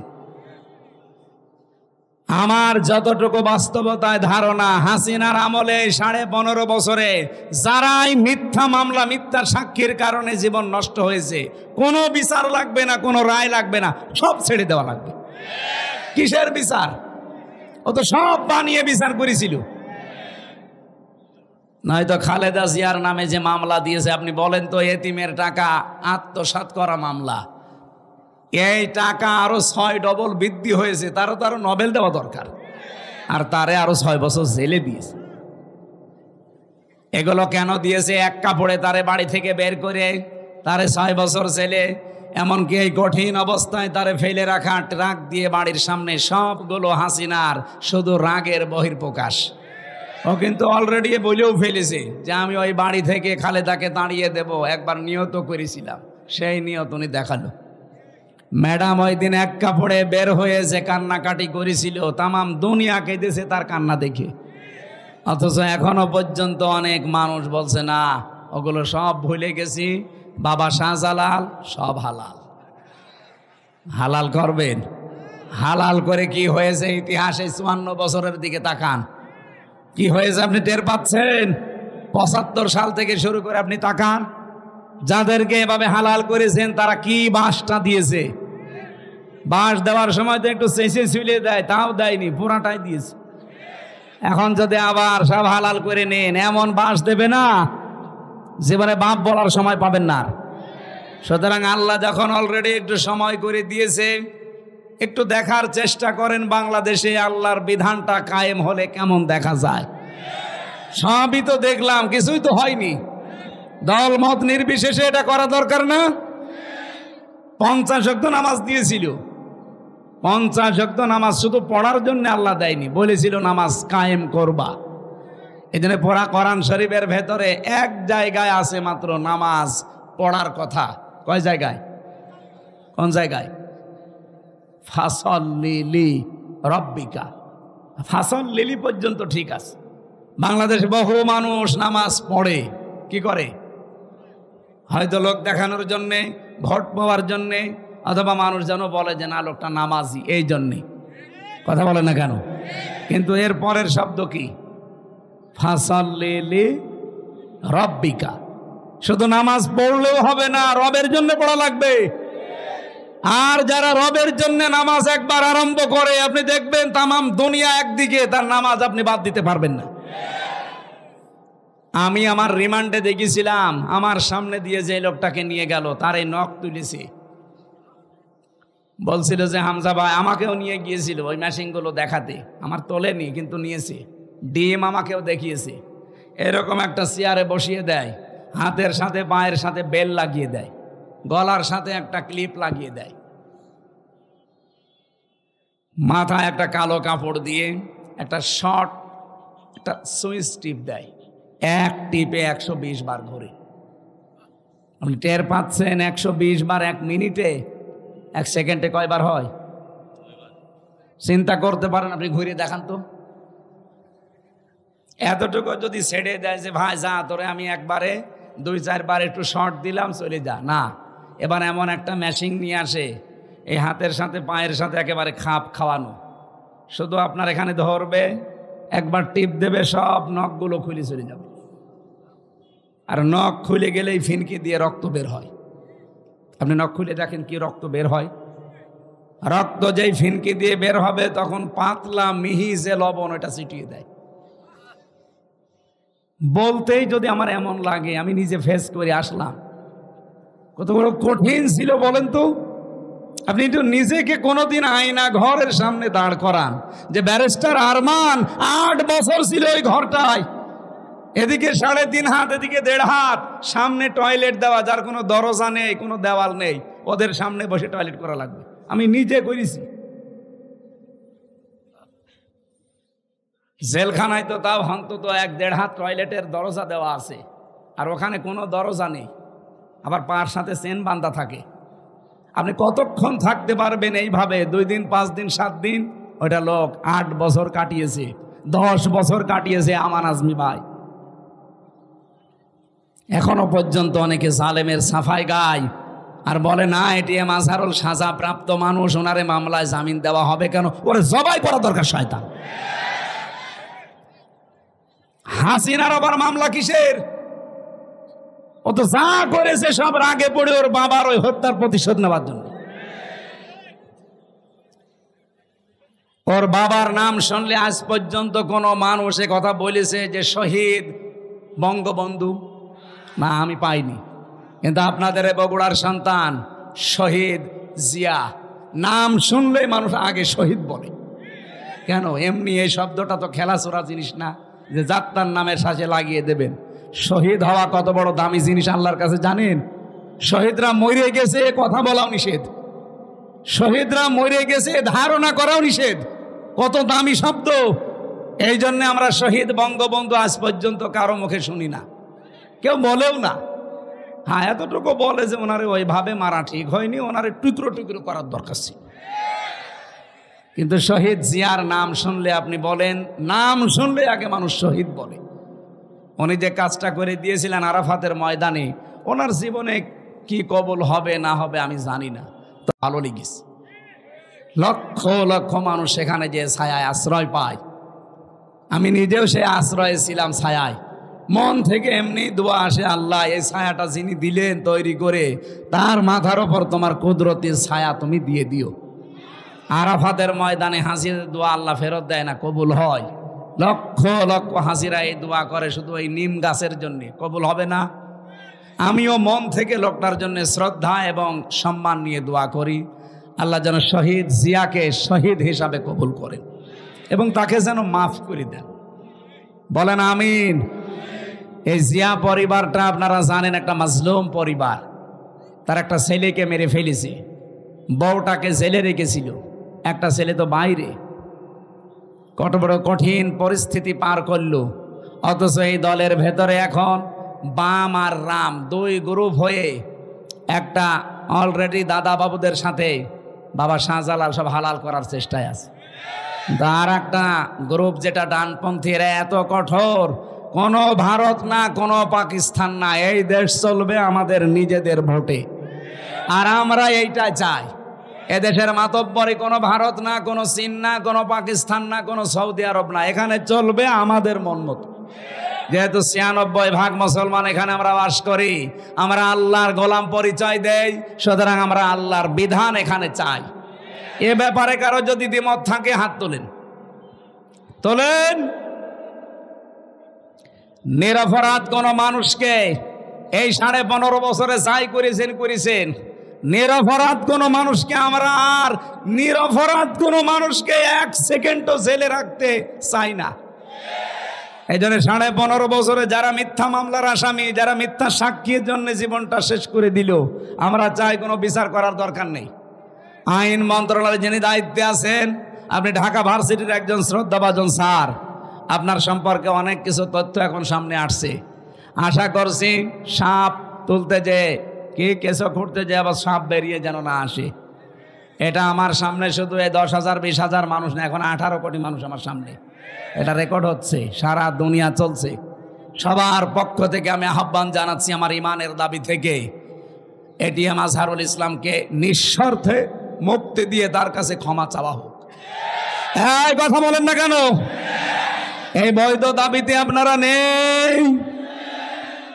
S1: আমার যতটুকু বাস্তবতায় ধারণা, হাসিনার আমলে 15.5 বছরে যারাই মিথ্যা মামলা, মিথ্যা সাক্ষীর কারণে জীবন নষ্ট হয়েছে, কোনো বিচার লাগবে না, কোনো রায় লাগবে না, সব ছেড়ে দেওয়া লাগবে। কিসের বিচার? ও তো সব বানিয়ে বিচার করেছিল। নয়তো খালেদা জিয়ার নামে যে মামলা দিয়েছে, আপনি বলেন তো, এতিমের টাকা আত্মসাৎ করা মামলা, এই টাকা আরো 6 ডবল বৃদ্ধি হয়েছে, তারও তো আরো নোবেল দেওয়া দরকার, আর তারে আরো 6 বছর জেলে দিয়েছে। এগুলো কেন দিয়েছে? এক কাপড়ে তারে বাড়ি থেকে বের করে তারে 6 বছর জেলে, এমনকি এই কঠিন অবস্থায় তারে ফেলে রাখা ট্রাক দিয়ে বাড়ির সামনে, সবগুলো হাসিনার শুধু রাগের বহির্প্রকাশ। ও কিন্তু অলরেডি বলেও ফেলেছে যে আমি ওই বাড়ি থেকে খালেদাকে তাড়িয়ে দেব, একবার নিয়ত করেছিলাম, সেই নিয়ত উনি দেখালো। ম্যাডাম ওই দিন এক কাপড়ে বের হয়েছে, কান্নাকাটি করেছিল, তামাম দুনিয়া কেঁদেছে তার কান্না দেখে। অথচ এখনো পর্যন্ত অনেক মানুষ বলছে না, ওগুলো সব ভুলে গেছি, বাবা শাহজালাল সব হালাল। হালাল করবেন? হালাল করে কি হয়েছে ইতিহাসে? 54 বছরের দিকে তাকান, কি হয়েছে আপনি টের পাচ্ছেন? 75 সাল থেকে শুরু করে আপনি তাকান, যাদেরকে এভাবে হালাল করেছেন তারা কি বাঁশটা দিয়েছে? বাঁশ দেওয়ার সময় তো একটু চেঁচে ছুলে দেয়, তাও দেয়নি, পুরাটাই দিয়েছে। এখন যদি আবার সব হালাল করে নেন, এমন বাঁশ দেবে না জীবনে বাপ বলার সময় পাবেন না। সুতরাং আল্লাহ যখন অলরেডি একটু সময় করে দিয়েছে, একটু দেখার চেষ্টা করেন বাংলাদেশে আল্লাহর বিধানটা কায়েম হলে কেমন দেখা যায়। সবই তো দেখলাম, কিছুই তো হয়নি। দল মত নির্বিশেষে এটা করা দরকার না? 50 ওয়াক্ত নামাজ দিয়েছিল, 50 ওয়াক্ত নামাজ শুধু পড়ার জন্য আল্লাহ দেয়নি, বলেছিল নামাজ কায়েম করবা। এই জন্য পড়া কোরআন শরীফের ভেতরে এক জায়গায় আছে মাত্র নামাজ পড়ার কথা। কয় জায়গায়? কোন জায়গায়? ফাসল্লি লি রব্বিকা, ফাসল্লি লি পর্যন্ত ঠিক আছে। বাংলাদেশে বহু মানুষ নামাজ পড়ে, কি করে? হয়তো লোক দেখানোর জন্যে, ভোট পাওয়ার জন্যে, অথবা মানুষ যেন বলে যে না লোকটা নামাজি, এই জন্যে। কথা বলে না কেন? কিন্তু এর পরের শব্দ কি? ফাসল্লি লি রব্বিকা। শুধু নামাজ পড়লেও হবে না, রবের জন্য পড়া লাগবে। আর যারা রবের জন্য নামাজ একবার আরম্ভ করে, আপনি দেখবেন তামাম দুনিয়া একদিকে, তার নামাজ আপনি বাদ দিতে পারবেন না। আমি আমার রিমান্ডে দেখেছিলাম, আমার সামনে দিয়ে যে লোকটাকে নিয়ে গেল তার এই নখ তুলেছে, বলছিল যে হামজা ভাই, আমাকেও নিয়ে গিয়েছিল ওই মেশিনগুলো দেখাতে, আমার তোলেনি কিন্তু নিয়েছে। ডিম আমাকেও দেখিয়েছে। এরকম একটা চেয়ারে বসিয়ে দেয়, হাতের সাথে পায়ের সাথে বেল লাগিয়ে দেয়, গলার সাথে একটা ক্লিপ লাগিয়ে দেয়, মাথায় একটা কালো কাপড় দিয়ে একটা শর্ট একটা সুইচ টিপ দেয়, এক টিপে 120 বার ঘুরে। আপনি টের পাচ্ছেন 120 বার 1 মিনিটে? 1 সেকেন্ডে কয়বার হয় চিন্তা করতে পারেন? আপনি ঘুরে দেখান তো। এতটুকু যদি ছেড়ে দেয় যে ভাই যা তোরে আমি একবারে 2-4 বার একটু শর্ট দিলাম, চলে যা, না, এবার এমন একটা মেশিন নিয়ে আসে, এই হাতের সাথে পায়ের সাথে একেবারে খাপ খাওয়ানো, শুধু আপনার এখানে ধরবে, একবার টিপ দেবে, সব নখগুলো খুলে চলে যাবে। আর নখ খুলে গেলেই ফিনকি দিয়ে রক্ত বের হয়। আপনি নখ খুলে দেখেন কি রক্ত বের হয়। রক্ত যেই ফিনকি দিয়ে বের হবে তখন পাতলা মিহি যে লবণ ওটা ছিটিয়ে দেয়। বলতেই যদি আমার এমন লাগে, আমি নিজে ফেস করে আসলাম, কত বড় কঠিন ছিল বলেন তো। আপনি একটু নিজেকে কোনোদিন আয়না ঘরের সামনে দাঁড় করান যে ব্যারিস্টার আরমান 8 বছর ছিল ওই ঘরটায়, এদিকে 3.5 হাত, এদিকে 1.5 হাত, সামনে টয়লেট দেওয়া, যার কোনো দরজা নেই, কোনো দেওয়াল নেই, ওদের সামনে বসে টয়লেট করা লাগবে। আমি নিজে করেছি। জেলখানায় তো তাও অন্তত 1-1.5 হাত টয়লেটের দরজা দেওয়া আছে, আর ওখানে কোনো দরজা নেই, আবার পার সাথে চেন বাঁধা থাকে। আপনি কতক্ষণ থাকতে পারবেন এইভাবে? 2 দিন, 5 দিন, 7 দিন। ওইটা লোক 8 বছর কাটিয়েছে, 10 বছর কাটিয়েছে আমান আজমি ভাই। এখনো পর্যন্ত অনেকে জালেমের সাফাই গায় আর বলে না এটিএম আজহারুল সাজা প্রাপ্ত মানুষ, ওনারে মামলায় জামিন দেওয়া হবে কেন? ওরে জবাই করা দরকার শয়তান। হাসিনার আবার মামলা কিসের? ও তো যা করেছে সব রাগে পড়ে ওর বাবার ওই হত্যার প্রতিশোধ নেওয়ার জন্য। ওর বাবার নাম শুনলে আজ পর্যন্ত কোনো মানুষ এ কথা বলেছে যে শহীদ বঙ্গবন্ধু? না, আমি পাইনি। কিন্তু আপনাদের বগুড়ার সন্তান শহীদ জিয়া নাম শুনলেই মানুষ আগে শহীদ বলে। কেন? এমনি এই শব্দটা তো খেলাচোরা জিনিস না যে যাত্রার নামের সাথে লাগিয়ে দেবেন। শহীদ হওয়া কত বড় দামি জিনিস আল্লাহর কাছে জানেন? শহীদরা মরে গেছে কথা বলাও নিষেধ, শহীদরা মরে গেছে ধারণা করাও নিষেধ। কত দামি শব্দ! এই জন্য আমরা শহীদ বঙ্গবন্ধু আজ পর্যন্ত কারো মুখে শুনি না, কেউ বলেও না। হ্যাঁ, এতটুকু বলে যে ওনারে ওইভাবে মারা ঠিক হয়নি, ওনারে টুকরো টুকরো করার দরকার ছিল। কিন্তু শহীদ জিয়ার নাম শুনলে আপনি বলেন, নাম শুনলে আগে মানুষ শহীদ বলে। উনি যে কাজটা করে দিয়েছিলেন আরাফাতের ময়দানে, ওনার জীবনে কি কবুল হবে না হবে আমি জানি না, তো ভালো লেগেছে। লক্ষ লক্ষ মানুষ সেখানে যে ছায়ায় আশ্রয় পায়। আমি নিজেও সে আশ্রয়ে ছিলাম ছায়ায়। মন থেকে এমনি দোয়া আসে, আল্লাহ এই ছায়াটা যিনি দিলেন তৈরি করে, তার মাথার ওপর তোমার কুদরতের ছায়া তুমি দিয়ে দিও। আরাফাতের ময়দানে হাসিদের দোয়া আল্লাহ ফেরত দেয় না, কবুল হয়। লক্ষ লক্ষ হাসিরা এই দোয়া করে শুধু এই নিম গাছের জন্য, কবুল হবে না? আমিও মন থেকে লোকটার জন্য শ্রদ্ধা এবং সম্মান নিয়ে দোয়া করি, আল্লাহ যেন শহীদ জিয়াকে শহীদ হিসাবে কবুল করেন এবং তাকে যেন মাফ করে দেন। বলেন আমিন। এই জিয়া পরিবারটা আপনারা জানেন একটা মাজলুম পরিবার। তার একটা ছেলেকে মেরে ফেলেছে, বউটাকে জেলে রেখেছিল, একটা ছেলে তো বাইরে। কত বড় কঠিন পরিস্থিতি পার করলো। অথচ এই দলের ভেতরে এখন বাম আর রাম দুই গ্রুপ হয়ে একটা অলরেডি দাদা বাবুদের সাথে বাবা শাহজালাল সব হালাল করার চেষ্টায় আছে। তার একটা গ্রুপ যেটা ডানপন্থী, এরা এত কঠোর, কোনো ভারত না কোনো পাকিস্তান না, এই দেশ চলবে আমাদের নিজেদের ভোটে। আর আমরা এইটা চাই। এদেশের মাতব্বরি কোনো ভারত না, কোনো চীন না, কোনো পাকিস্তান না, কোনো সৌদি আরব না, এখানে চলবে আমাদের মন মতো। যেহেতু ৯৬% মুসলমান এখানে আমরা বাস করি, আমরা আল্লাহর গোলাম পরিচয় দেই, সুতরাং আমরা আল্লাহর বিধান এখানে চাই। এ ব্যাপারে কারো যদি দ্বিমত থাকে হাত তোলেন, তোলেন। নিরপরাধ কোন মানুষকে এই ১৫.৫ বছরে যাই করেছেন, নিরপরাধ কোন মানুষকে আমরা আর নিরপরাধ কোন মানুষকে ১ সেকেন্ডও জেলে রাখতে চাই না। এই জন্য ১৫.৫ বছরে যারা মিথ্যা মামলার আসামি, যারা মিথ্যা সাক্ষীর জন্য জীবনটা শেষ করে দিল, আমরা চাই কোনো বিচার করার দরকার নেই। আইন মন্ত্রণালয়ে যিনি দায়িত্বে আছেন, আপনি ঢাকা ভার্সিটির একজন শ্রদ্ধাভাজন স্যার, আপনার সম্পর্কে অনেক কিছু তথ্য এখন সামনে আসছে। আশা করছি সাপ তুলতে যে কি কেঁচো খুঁড়তে যে আবার সাপ বেরিয়ে যেন না আসে। এটা আমার সামনে শুধু এই ১০,০০০ ২০,০০০ মানুষ না, এখন ১৮ কোটি মানুষ আমার সামনে, এটা রেকর্ড হচ্ছে, সারা দুনিয়া চলছে। সবার পক্ষ থেকে আমি আহ্বান জানাচ্ছি, আমার ইমানের দাবি থেকে এটিএম আজহারুল ইসলামকে নিঃস্বার্থে মুক্তি দিয়ে তার কাছে ক্ষমা চাওয়া হোক। এই কথা বলেন না কেন? এই বৈধ দাবিতে আপনারা নেই?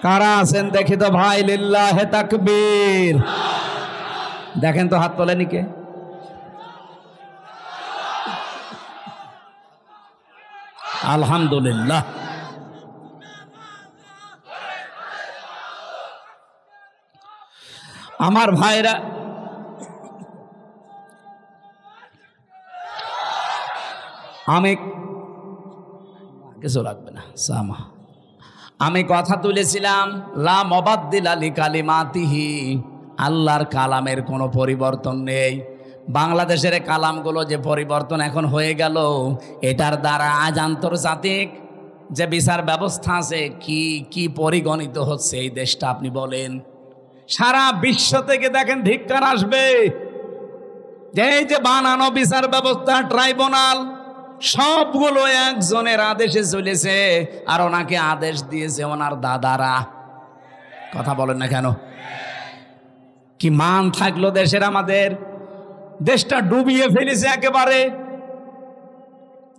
S1: কারা আছেন দেখি তো ভাই, লিল্লাহে তাকবীর। দেখেন তো হাত তোলেনি কে? আলহামদুলিল্লাহ। আমার ভাইরা, আমি কিছু লাগবে না সামা, আমি কথা তুলেছিলাম লা মুবাদ্দিলা লিকালিমাতিহি, আল্লাহর কালামের কোনো পরিবর্তন নেই। বাংলাদেশের কালামগুলো যে পরিবর্তন এখন হয়ে গেল, এটার দ্বারা আজ আন্তর্জাতিক যে বিচার ব্যবস্থা আছে কি কি পরিগণিত হচ্ছে এই দেশটা, আপনি বলেন। সারা বিশ্ব থেকে দেখেন ধিক্কার আসবে। এই যে বানানো বিচার ব্যবস্থা, ট্রাইব্যুনাল, সবগুলো একজনের আদেশে চলেছে, আর ওনাকে আদেশ দিয়েছে ওনার দাদারা। কথা বলেন না কেন? কি মান থাকলো দেশের? আমাদের দেশটা ডুবিয়ে ফেলেছে একেবারে।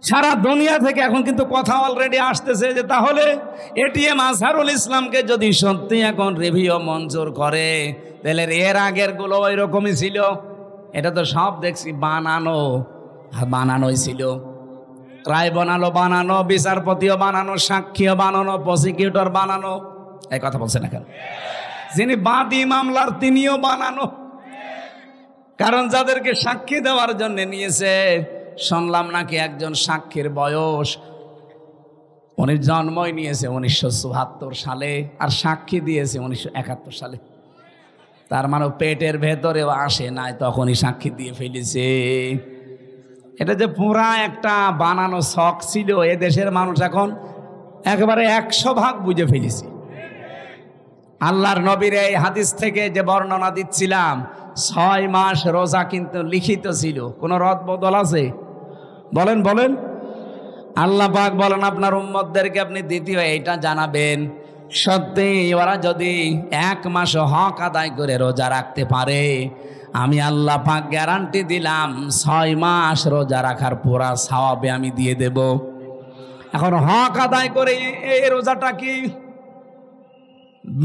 S1: সারা দুনিয়া থেকে এখন কিন্তু কথা অলরেডি আসতেছে যে তাহলে এটিএম আজহারুল ইসলামকে যদি সত্যি এখন রিভিউ মঞ্জুর করে, তাহলে এর আগের গুলো ওই রকমই ছিল। এটা তো সব দেখছি বানানোই ছিল। ট্রাইব্যুনাল বানানো, বিচারপতিও বানানো, সাক্ষীও বানানো, প্রসিকিউটর বানানো। এই কথা বলছে না কেন? যিনি বাদী মামলার তিনিও বানানো। কারণ যাদেরকে সাক্ষী দেওয়ার জন্য নিয়েছে, শুনলাম নাকি একজন সাক্ষীর বয়স, উনি জন্মই নিয়েছে 1974 সালে আর সাক্ষী দিয়েছে 1971 সালে। তার মানে পেটের ভেতরেও আসে নাই, তখনই সাক্ষী দিয়ে ফেলেছে। এটা যে পুরা একটা বানানো শখ ছিল, এ দেশের মানুষ এখন একেবারে 100% বুঝে ফেলেছে। আল্লাহর নবীর এই হাদিস থেকে যে বর্ণনা দিচ্ছিলাম, 6 মাস রোজা কিন্তু লিখিত ছিল, কোনো রদ বদল আছে? বলেন বলেন। আল্লাহ পাক বলেন আপনার উম্মতদেরকে আপনি দ্বিতীয় এইটা জানাবেন, সত্যি ওরা যদি 1 মাস হক আদায় করে রোজা রাখতে পারে, আমি আল্লাহ পাক গ্যারান্টি দিলাম 6 মাস রোজা রাখার পুরা সওয়াবে আমি দিয়ে দেব। এখন হক আদায় করে এই রোজাটা কি?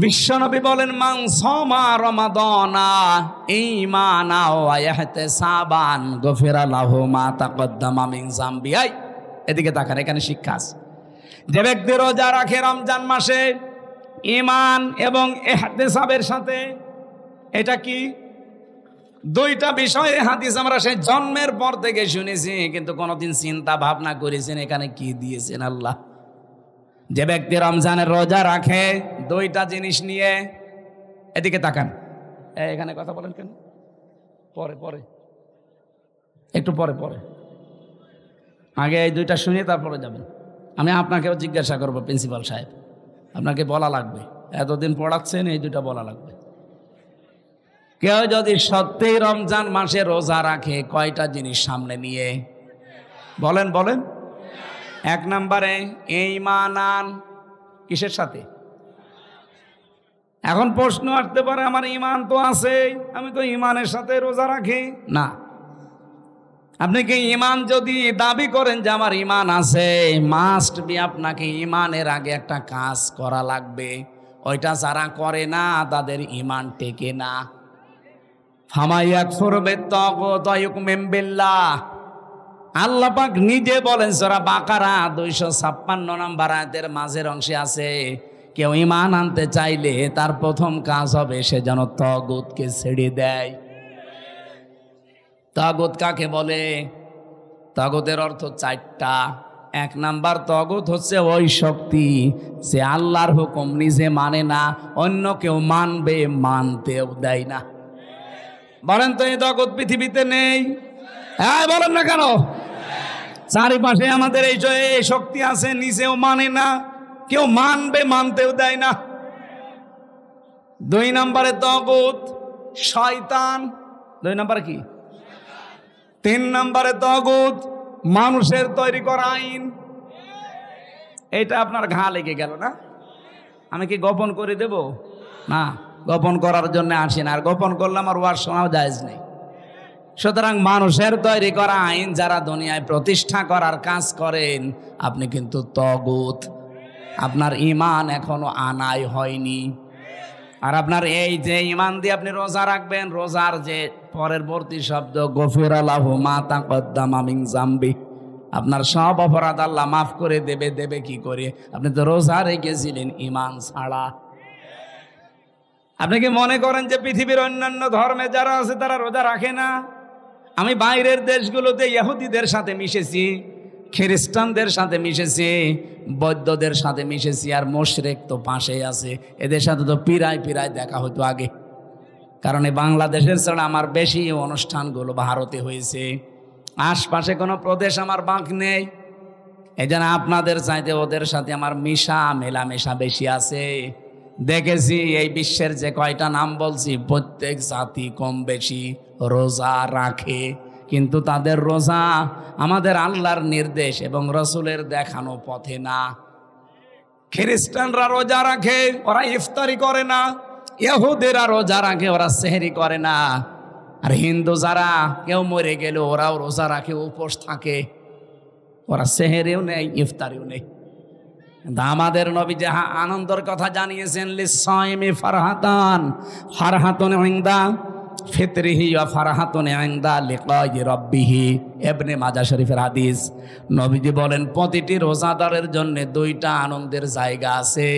S1: বিশ্বনবী বলেন, মান সামা রমাদানা ঈমানা ওয়া ইহতিসাবান গফিরা লাহু মা তাকদ্দামা মিন যামবি। এদিকে তাকান, এখানে শিক্ষা আছে। যে ব্যক্তি রোজা রাখে রমজান মাসে ঈমান এবং ইহতিসাবের সাথে, এটা কি? দুইটা বিষয়ে হাদিস আমরা সেই জন্মের পর থেকে শুনেছি, কিন্তু কোনোদিন চিন্তা ভাবনা করেছেন এখানে কি দিয়েছেন আল্লাহ। যে ব্যক্তি রমজানের রোজা রাখে দুইটা জিনিস নিয়ে, এদিকে তাকান। এখানে কথা বলেন কেন? পরে পরে একটু পরে পরে, আগে এই দুইটা শুনে তারপরে যাবেন। আমি আপনাকেও জিজ্ঞাসা করবো, প্রিন্সিপাল সাহেব আপনাকে বলা লাগবে, এতদিন পড়াচ্ছেন, এই দুইটা বলা লাগবে। কেউ যদি সত্যিই রমজান মাসে রোজা রাখে কয়টা জিনিস সামনে নিয়ে? বলেন বলেন। এক নম্বরে ঈমান। কিসের সাথে? এখন প্রশ্ন আসতে পারে, আমার ঈমান তো আছে, আমি তো ঈমানের সাথে রোজা রাখি না। আপনি কি ঈমান যদি দাবি করেন যে আমার ঈমান আছে, মাস্ট বি আপনাকে ঈমানের আগে একটা কাজ করা লাগবে। ওইটা যারা করে না তাদের ঈমান টেকে না। আল্লাহ পাক নিজে বলেন সূরা বাকারা 256 নম্বর আয়াতের মাঝের অংশে আছে, কেউ ঈমান আনতে চাইলে তার প্রথম কাজ হবে সে যেন তাগুতকে ছেড়ে দেয়। তাগুত কাকে বলে? তাগুতের অর্থ চারটা। এক নাম্বার তাগুত হচ্ছে ওই শক্তি যে আল্লাহর হুকুম নিজে মানে না, অন্য কেউ মানবে মানতেও দেয় না। বলেন তো এই তাগুত পৃথিবীতে নেই? হ্যাঁ বলেন না কেন? চারিপাশে আমাদের এই শক্তি আছে, নিজেও মানে না, কেউ মানবে মানতেও দেয় না। দুই নম্বরে তাগুত শয়তান। দুই নম্বরে কি? তিন নম্বরে তাগুত মানুষের তৈরি করা আইন। এটা আপনার ঘা লেগে গেল না? আমি কি গোপন করে দেব? না, গোপন করার জন্য আসি না, আর গোপন করলে আমার ওয়াজ শোনাও জায়েজ নেই। সুতরাং মানুষের তৈরি করা আইন যারা দুনিয়ায় প্রতিষ্ঠা করার কাজ করেন, আপনি কিন্তু তাগুত। আপনার ঈমান এখনো আনাই হয়নি। আর আপনার এই যে ঈমান দিয়ে আপনি রোজা রাখবেন, রোজার যে পরবর্তী শব্দ গফিরা লাহু মা তাকদ্দামা মিন যামবি, আপনার সব অপরাধ আল্লাহ মাফ করে দেবে। দেবে কি করে? আপনি তো রোজা রেখেছিলেন ঈমান ছাড়া। আপনি কি মনে করেন যে পৃথিবীর অন্যান্য ধর্মে যারা আছে তারা রোজা রাখে না? আমি বাইরের দেশগুলোতে ইহুদিদের সাথে মিশেছি, খ্রিস্টানদের সাথে মিশেছি, বৌদ্ধদের সাথে মিশেছি, আর মুশরিক তো পাশেই আছে। এদের সাথে তো পিরায় পিরায় দেখা হতো আগে, কারণ এই বাংলাদেশের ছাড়া আমার বেশি অনুষ্ঠানগুলো ভারতে হয়েছে। আশপাশে কোনো প্রদেশ আমার বাঁক নেই। এই জন্য আপনাদের চাইতে ওদের সাথে আমার মেলামেশা বেশি আছে। দেখেছি এই বিশ্বের যে কয়টা নাম বলছি, প্রত্যেক জাতি কম বেশি রোজা রাখে, কিন্তু তাদের রোজা আমাদের আল্লাহর নির্দেশ এবং রসুলের দেখানো পথে না। খ্রিস্টানরা রোজা রাখে, ওরা ইফতারি করে না। ইহুদিরা রোজা রাখে, ওরা সেহরি করে না। আর হিন্দু যারা কেউ মরে গেল ওরাও রোজা রাখে, উপোস থাকে, ওরা সেহরিও নেই ইফতারিও নেই। আমাদের নবী যে আনন্দের কথা জানিয়েছেন, লিসাইমি ফারহাতান, ফারহাতুন ইনদা ফিতরিহি ওয়া ফারহাতুন ইনদা লিকাই রাব্বিহি। ইবনে মাজাহ শরীফের হাদিস। নবীজি বলেন প্রতিটি রোজাদারের জন্য দুইটা আনন্দের জায়গা আছে।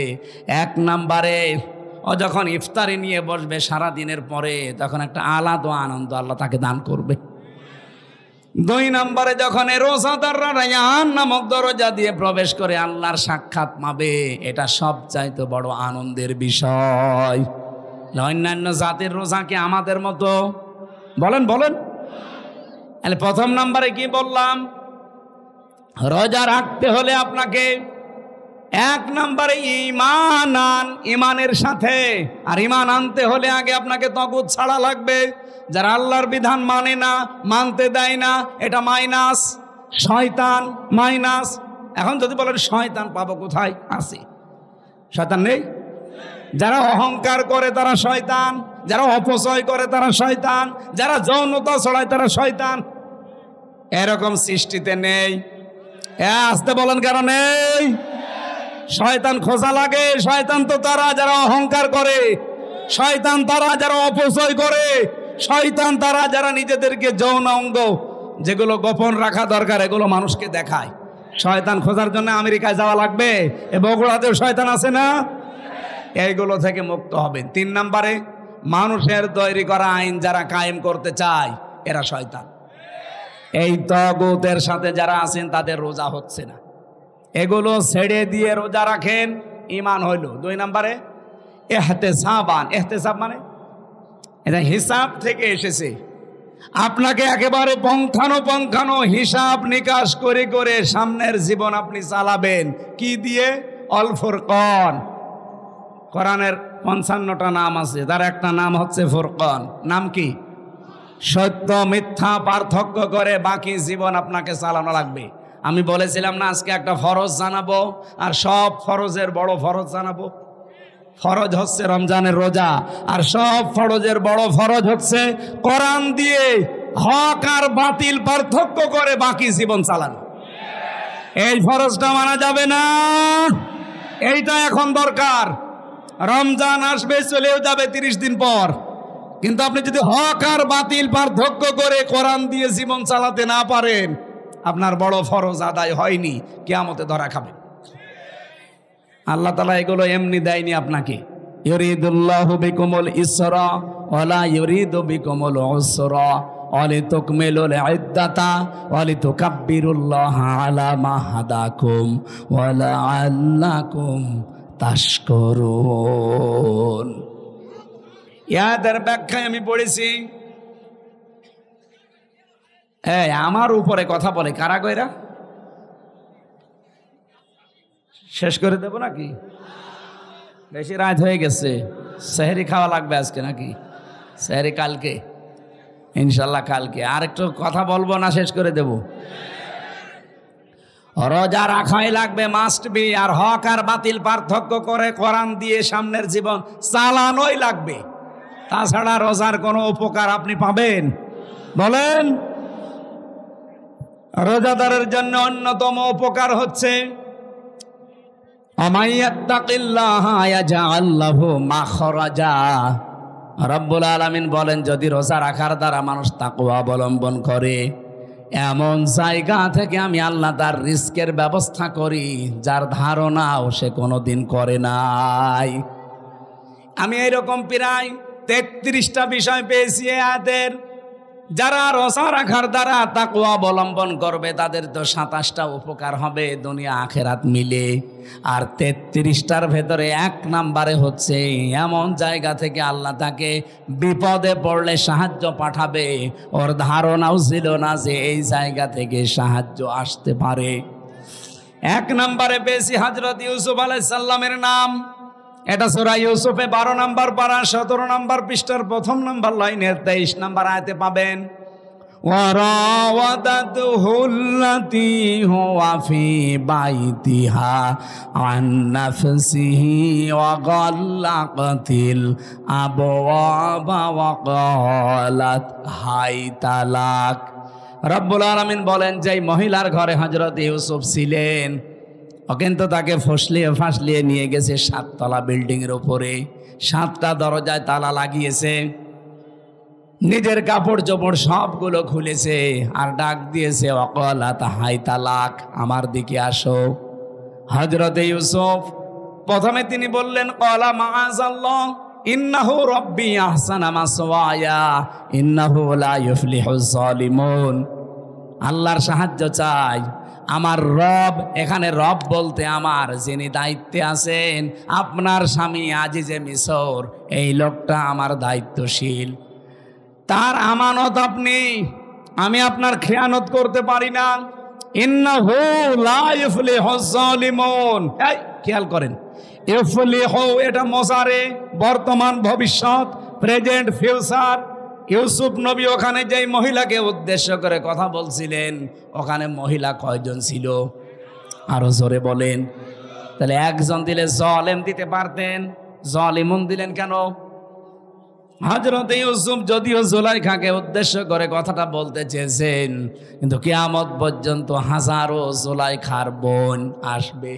S1: এক নম্বরে ও যখন ইফতারি নিয়ে বসবে সারা দিনের পরে, তখন একটা আলাদা আনন্দ আল্লাহ তাকে দান করবে। দুই নম্বরে যখন এই রোজাদাররা রায়্যান নামক দরজা দিয়ে প্রবেশ করে আল্লাহর সাক্ষাৎ পাবে, এটা সবচাইতে বড় আনন্দের বিষয়। অন্যান্য জাতির রোজা কি আমাদের মতো? বলেন বলেন। তাহলে প্রথম নম্বরে কি বললাম? রোজা রাখতে হলে আপনাকে এক নম্বরে ঈমান আন, ঈমানের সাথে। আর ঈমান আনতে হলে আগে আপনাকে তাগুত ছাড়া লাগবে। যারা আল্লাহর বিধান মানে না, মানতে দেয় না, এটা মাইনাস। শয়তান মাইনাস। এখন যদি বলেন শয়তান পাবো কোথায়? আছে, শয়তান নেই? যারা অহংকার করে তারা শয়তান, যারা অপচয় করে তারা শয়তান, যারা যৌনতা ছড়ায় তারা শয়তান। এরকম সৃষ্টিতে নেই। আসতে বলেন কারণ এই শয়তান খোঁজা লাগে। শয়তান তো তারা যারা অহংকার করে, শয়তান তারা যারা অপচয় করে, শয়তান তারা যারা নিজেদেরকে যৌন অঙ্গ যেগুলো গোপন রাখা দরকার এগুলো মানুষকে দেখায়। শয়তান খোঁজার জন্য আমেরিকায় যাওয়া লাগবে? এ বগুড়াতেও শয়তান আছে না? এইগুলো থেকে মুক্ত হবেন। 3 নম্বরে, মানুষের তৈরি করা আইন যারা কায়েম করতে চায় এরা শয়তান। এই তাগুতের সাথে যারা আছেন তাদের রোজা হচ্ছে না, এগুলো ছেড়ে দিয়ে রোজা রাখেন, ঈমান হইল। 2 নম্বরে ইহতিসাবান। ইহতিসাব মানে এটা হিসাব থেকে এসেছে। আপনাকে একেবারে পঙ্খানো হিসাব নিকাশ করে করে সামনের জীবন আপনি চালাবেন। কি দিয়ে? অল ফুরকান। কোরআনের 55টা নাম আছে, তার একটা নাম হচ্ছে ফুরকান। নাম কি? সত্য মিথ্যা পার্থক্য করে বাকি জীবন আপনাকে চালানো লাগবে। আমি বলেছিলাম না আজকে একটা ফরজ জানাবো, আর সব ফরজের বড় ফরজ জানাবো। ফরজ হচ্ছে রমজানের রোজা, আর সব ফরজের বড় ফরজ হচ্ছে কোরআন দিয়ে হক আর বাতিল পার্থক্য করে বাকি জীবন চালানো। এই ফরজটা মানা যাবে না, এইটা এখন দরকার। রমজান আসবে, চলেও যাবে 30 দিন পর, কিন্তু আপনি যদি হক আর বাতিল পার্থক্য করে কোরআন দিয়ে জীবন চালাতে না পারেন, আপনার বড় ফরজ আদায় হয়নি, কিয়ামতে ধরা খাবে। আল্লাহ তাআলা এগুলো এমনি দেয়নি আপনাকে। ইউরিদুল্লাহু বিকুমুল ইসরা ওয়ালা ইউরিদু বিকুমুল উসরা ওয়ালিতুকমিলুল ইদ্দাতা ওয়ালিতুকাব্বিরুল্লাহা আলা মা হাদাকুম ওয়া লাআল্লাকুম তাশকুরুন। ইয়াদের ব্যাখ্যায় আমি পড়েছি, আমার উপরে কথা বলে কারা কইরা? শেষ করে দেব নাকি? বেশি রাত হয়ে গেছে, সেহরি খাওয়া লাগবে আজকে নাকি? সেহরি কালকে ইনশাল্লাহ, কালকে। আর একটু কথা বলবো না শেষ করে দেব? রোজা রাখাই লাগবে, মাস্ট বি। আর হক আর বাতিল পার্থক্য করে কোরআন দিয়ে সামনের জীবন চালানোই লাগবে, তাছাড়া রোজার কোনো উপকার আপনি পাবেন? বলেন। রোজাদারের জন্য অন্যতম উপকার হচ্ছে রব্বুল আলামিন বলেন, যদি রোজা রাখার দ্বারা মানুষ তাকওয়া অবলম্বন করে, এমন জায়গা থেকে আমি আল্লাহ তার রিস্কের ব্যবস্থা করি যার ধারণাও সে কোনোদিন করে নাই। আমি এরকম প্রায় 33টা বিষয় পেয়েছি এদের। যারা রোজা রাখার দ্বারা তাকওয়া অবলম্বন করবে তাদের তো 27টা উপকার হবে দুনিয়া আখেরাত মিলে। আর 33টার ভেতরে 1 নম্বরে হচ্ছে এমন জায়গা থেকে আল্লাহ তাকে বিপদে পড়লে সাহায্য পাঠাবে, ওর ধারণাও ছিল না যে এই জায়গা থেকে সাহায্য আসতে পারে। 1 নম্বরে পেয়েছি হযরত ইউসুফ আলাইহিস সালামের নাম। এটা সূরা ইউসুফে 12 নম্বর পারা 17 নম্বর পৃষ্ঠার 1 নম্বর লাইনের 23 নম্বর আয়াতে পাবেন। ওয়ারাওয়াদাতুহুল্লাতী হুয়া ফি বাইতিহা আন নাফসিহি ওয়া গাল্লাকাতিল আবওয়াবা ওয়া ক্বালাত হাইতালাক। রব্বুল আলামিন বলেন, যেই মহিলার ঘরে হযরত ইউসুফ ছিলেন, ও কিন্তু তাকে ফাঁসলিয়ে নিয়ে গেছে 7 তলা বিল্ডিংয়ের উপরে, 7টা দরজায় তালা লাগিয়েছে, নিজের কাপড় চোপড় সবগুলো খুলেছে, আর ডাক দিয়েছে ওয়াকালাত হাইতালাক, আমার দিকে আসো। হযরত ইউসুফ প্রথমে তিনি বললেন ক্বালা মাআযাল্লাহ ইন্নাহু রাব্বি আহসানা মাসওয়ায়া ইন্নাহু লা ইউফলিহুজ জালিমুন। আল্লাহর সাহায্য চাই, আমার রব। এখানে রব বলতে আমার যিনি দায়িত্বে আছেন, আপনার স্বামী আজিজে মিসর, এই লোকটা আমার দায়িত্বশীল, তার আমানত আপনি, আমি আপনার খেয়ানত করতে পারি না। ইন্নাহু লা ইউফলিহুজ জালিমুন। এই খেয়াল করেন, ইউফলিহু এটা মোজারে, বর্তমান ভবিষ্যৎ, প্রেজেন্ট ফিউচার। ইউসুফ নবী ওখানে যেই মহিলাকে উদ্দেশ্য করে কথা বলছিলেন, ওখানে মহিলা কয়জন ছিল? আরো জোরে বলেন। তাহলে একজন দিলে জালেম দিতে পারতেন, জালিমুন দিলেন কেন? হযরত ইউসুফ যদিও জুলাইখাকে উদ্দেশ্য করে কথাটা বলতে চেয়েছেন, কিন্তু কিয়ামত পর্যন্ত হাজারো জুলাইখার বোন আসবে।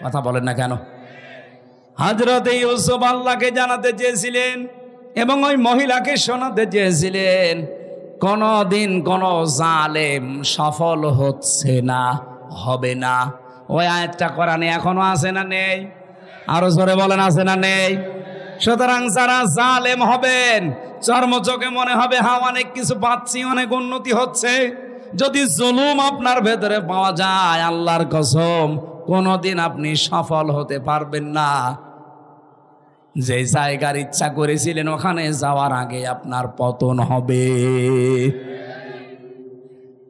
S1: কথা বলেন না কেন? হযরত ইউসুফ আল্লাহকে জানাতে চেয়েছিলেন এবং ওই মহিলাকে শোনাতে চেয়েছিলেন, কোনদিন কোন জালেম সফল হচ্ছে না, হবে না। ওই আয়াতটা কোরআনে এখনো আছে না নেই? আরো জোরে বলেন, আছে না নেই? সুতরাং যারা জালেম হবেন, চর্মচোখে মনে হবে হ্যাঁ অনেক কিছু পাচ্ছি, অনেক উন্নতি হচ্ছে, যদি জুলুম আপনার ভেতরে পাওয়া যায়, আল্লাহর কসম কোনোদিন আপনি সফল হতে পারবেন না। যে জায়গার ইচ্ছা করেছিলেন ওখানে যাওয়ার আগে আপনার পতন হবে।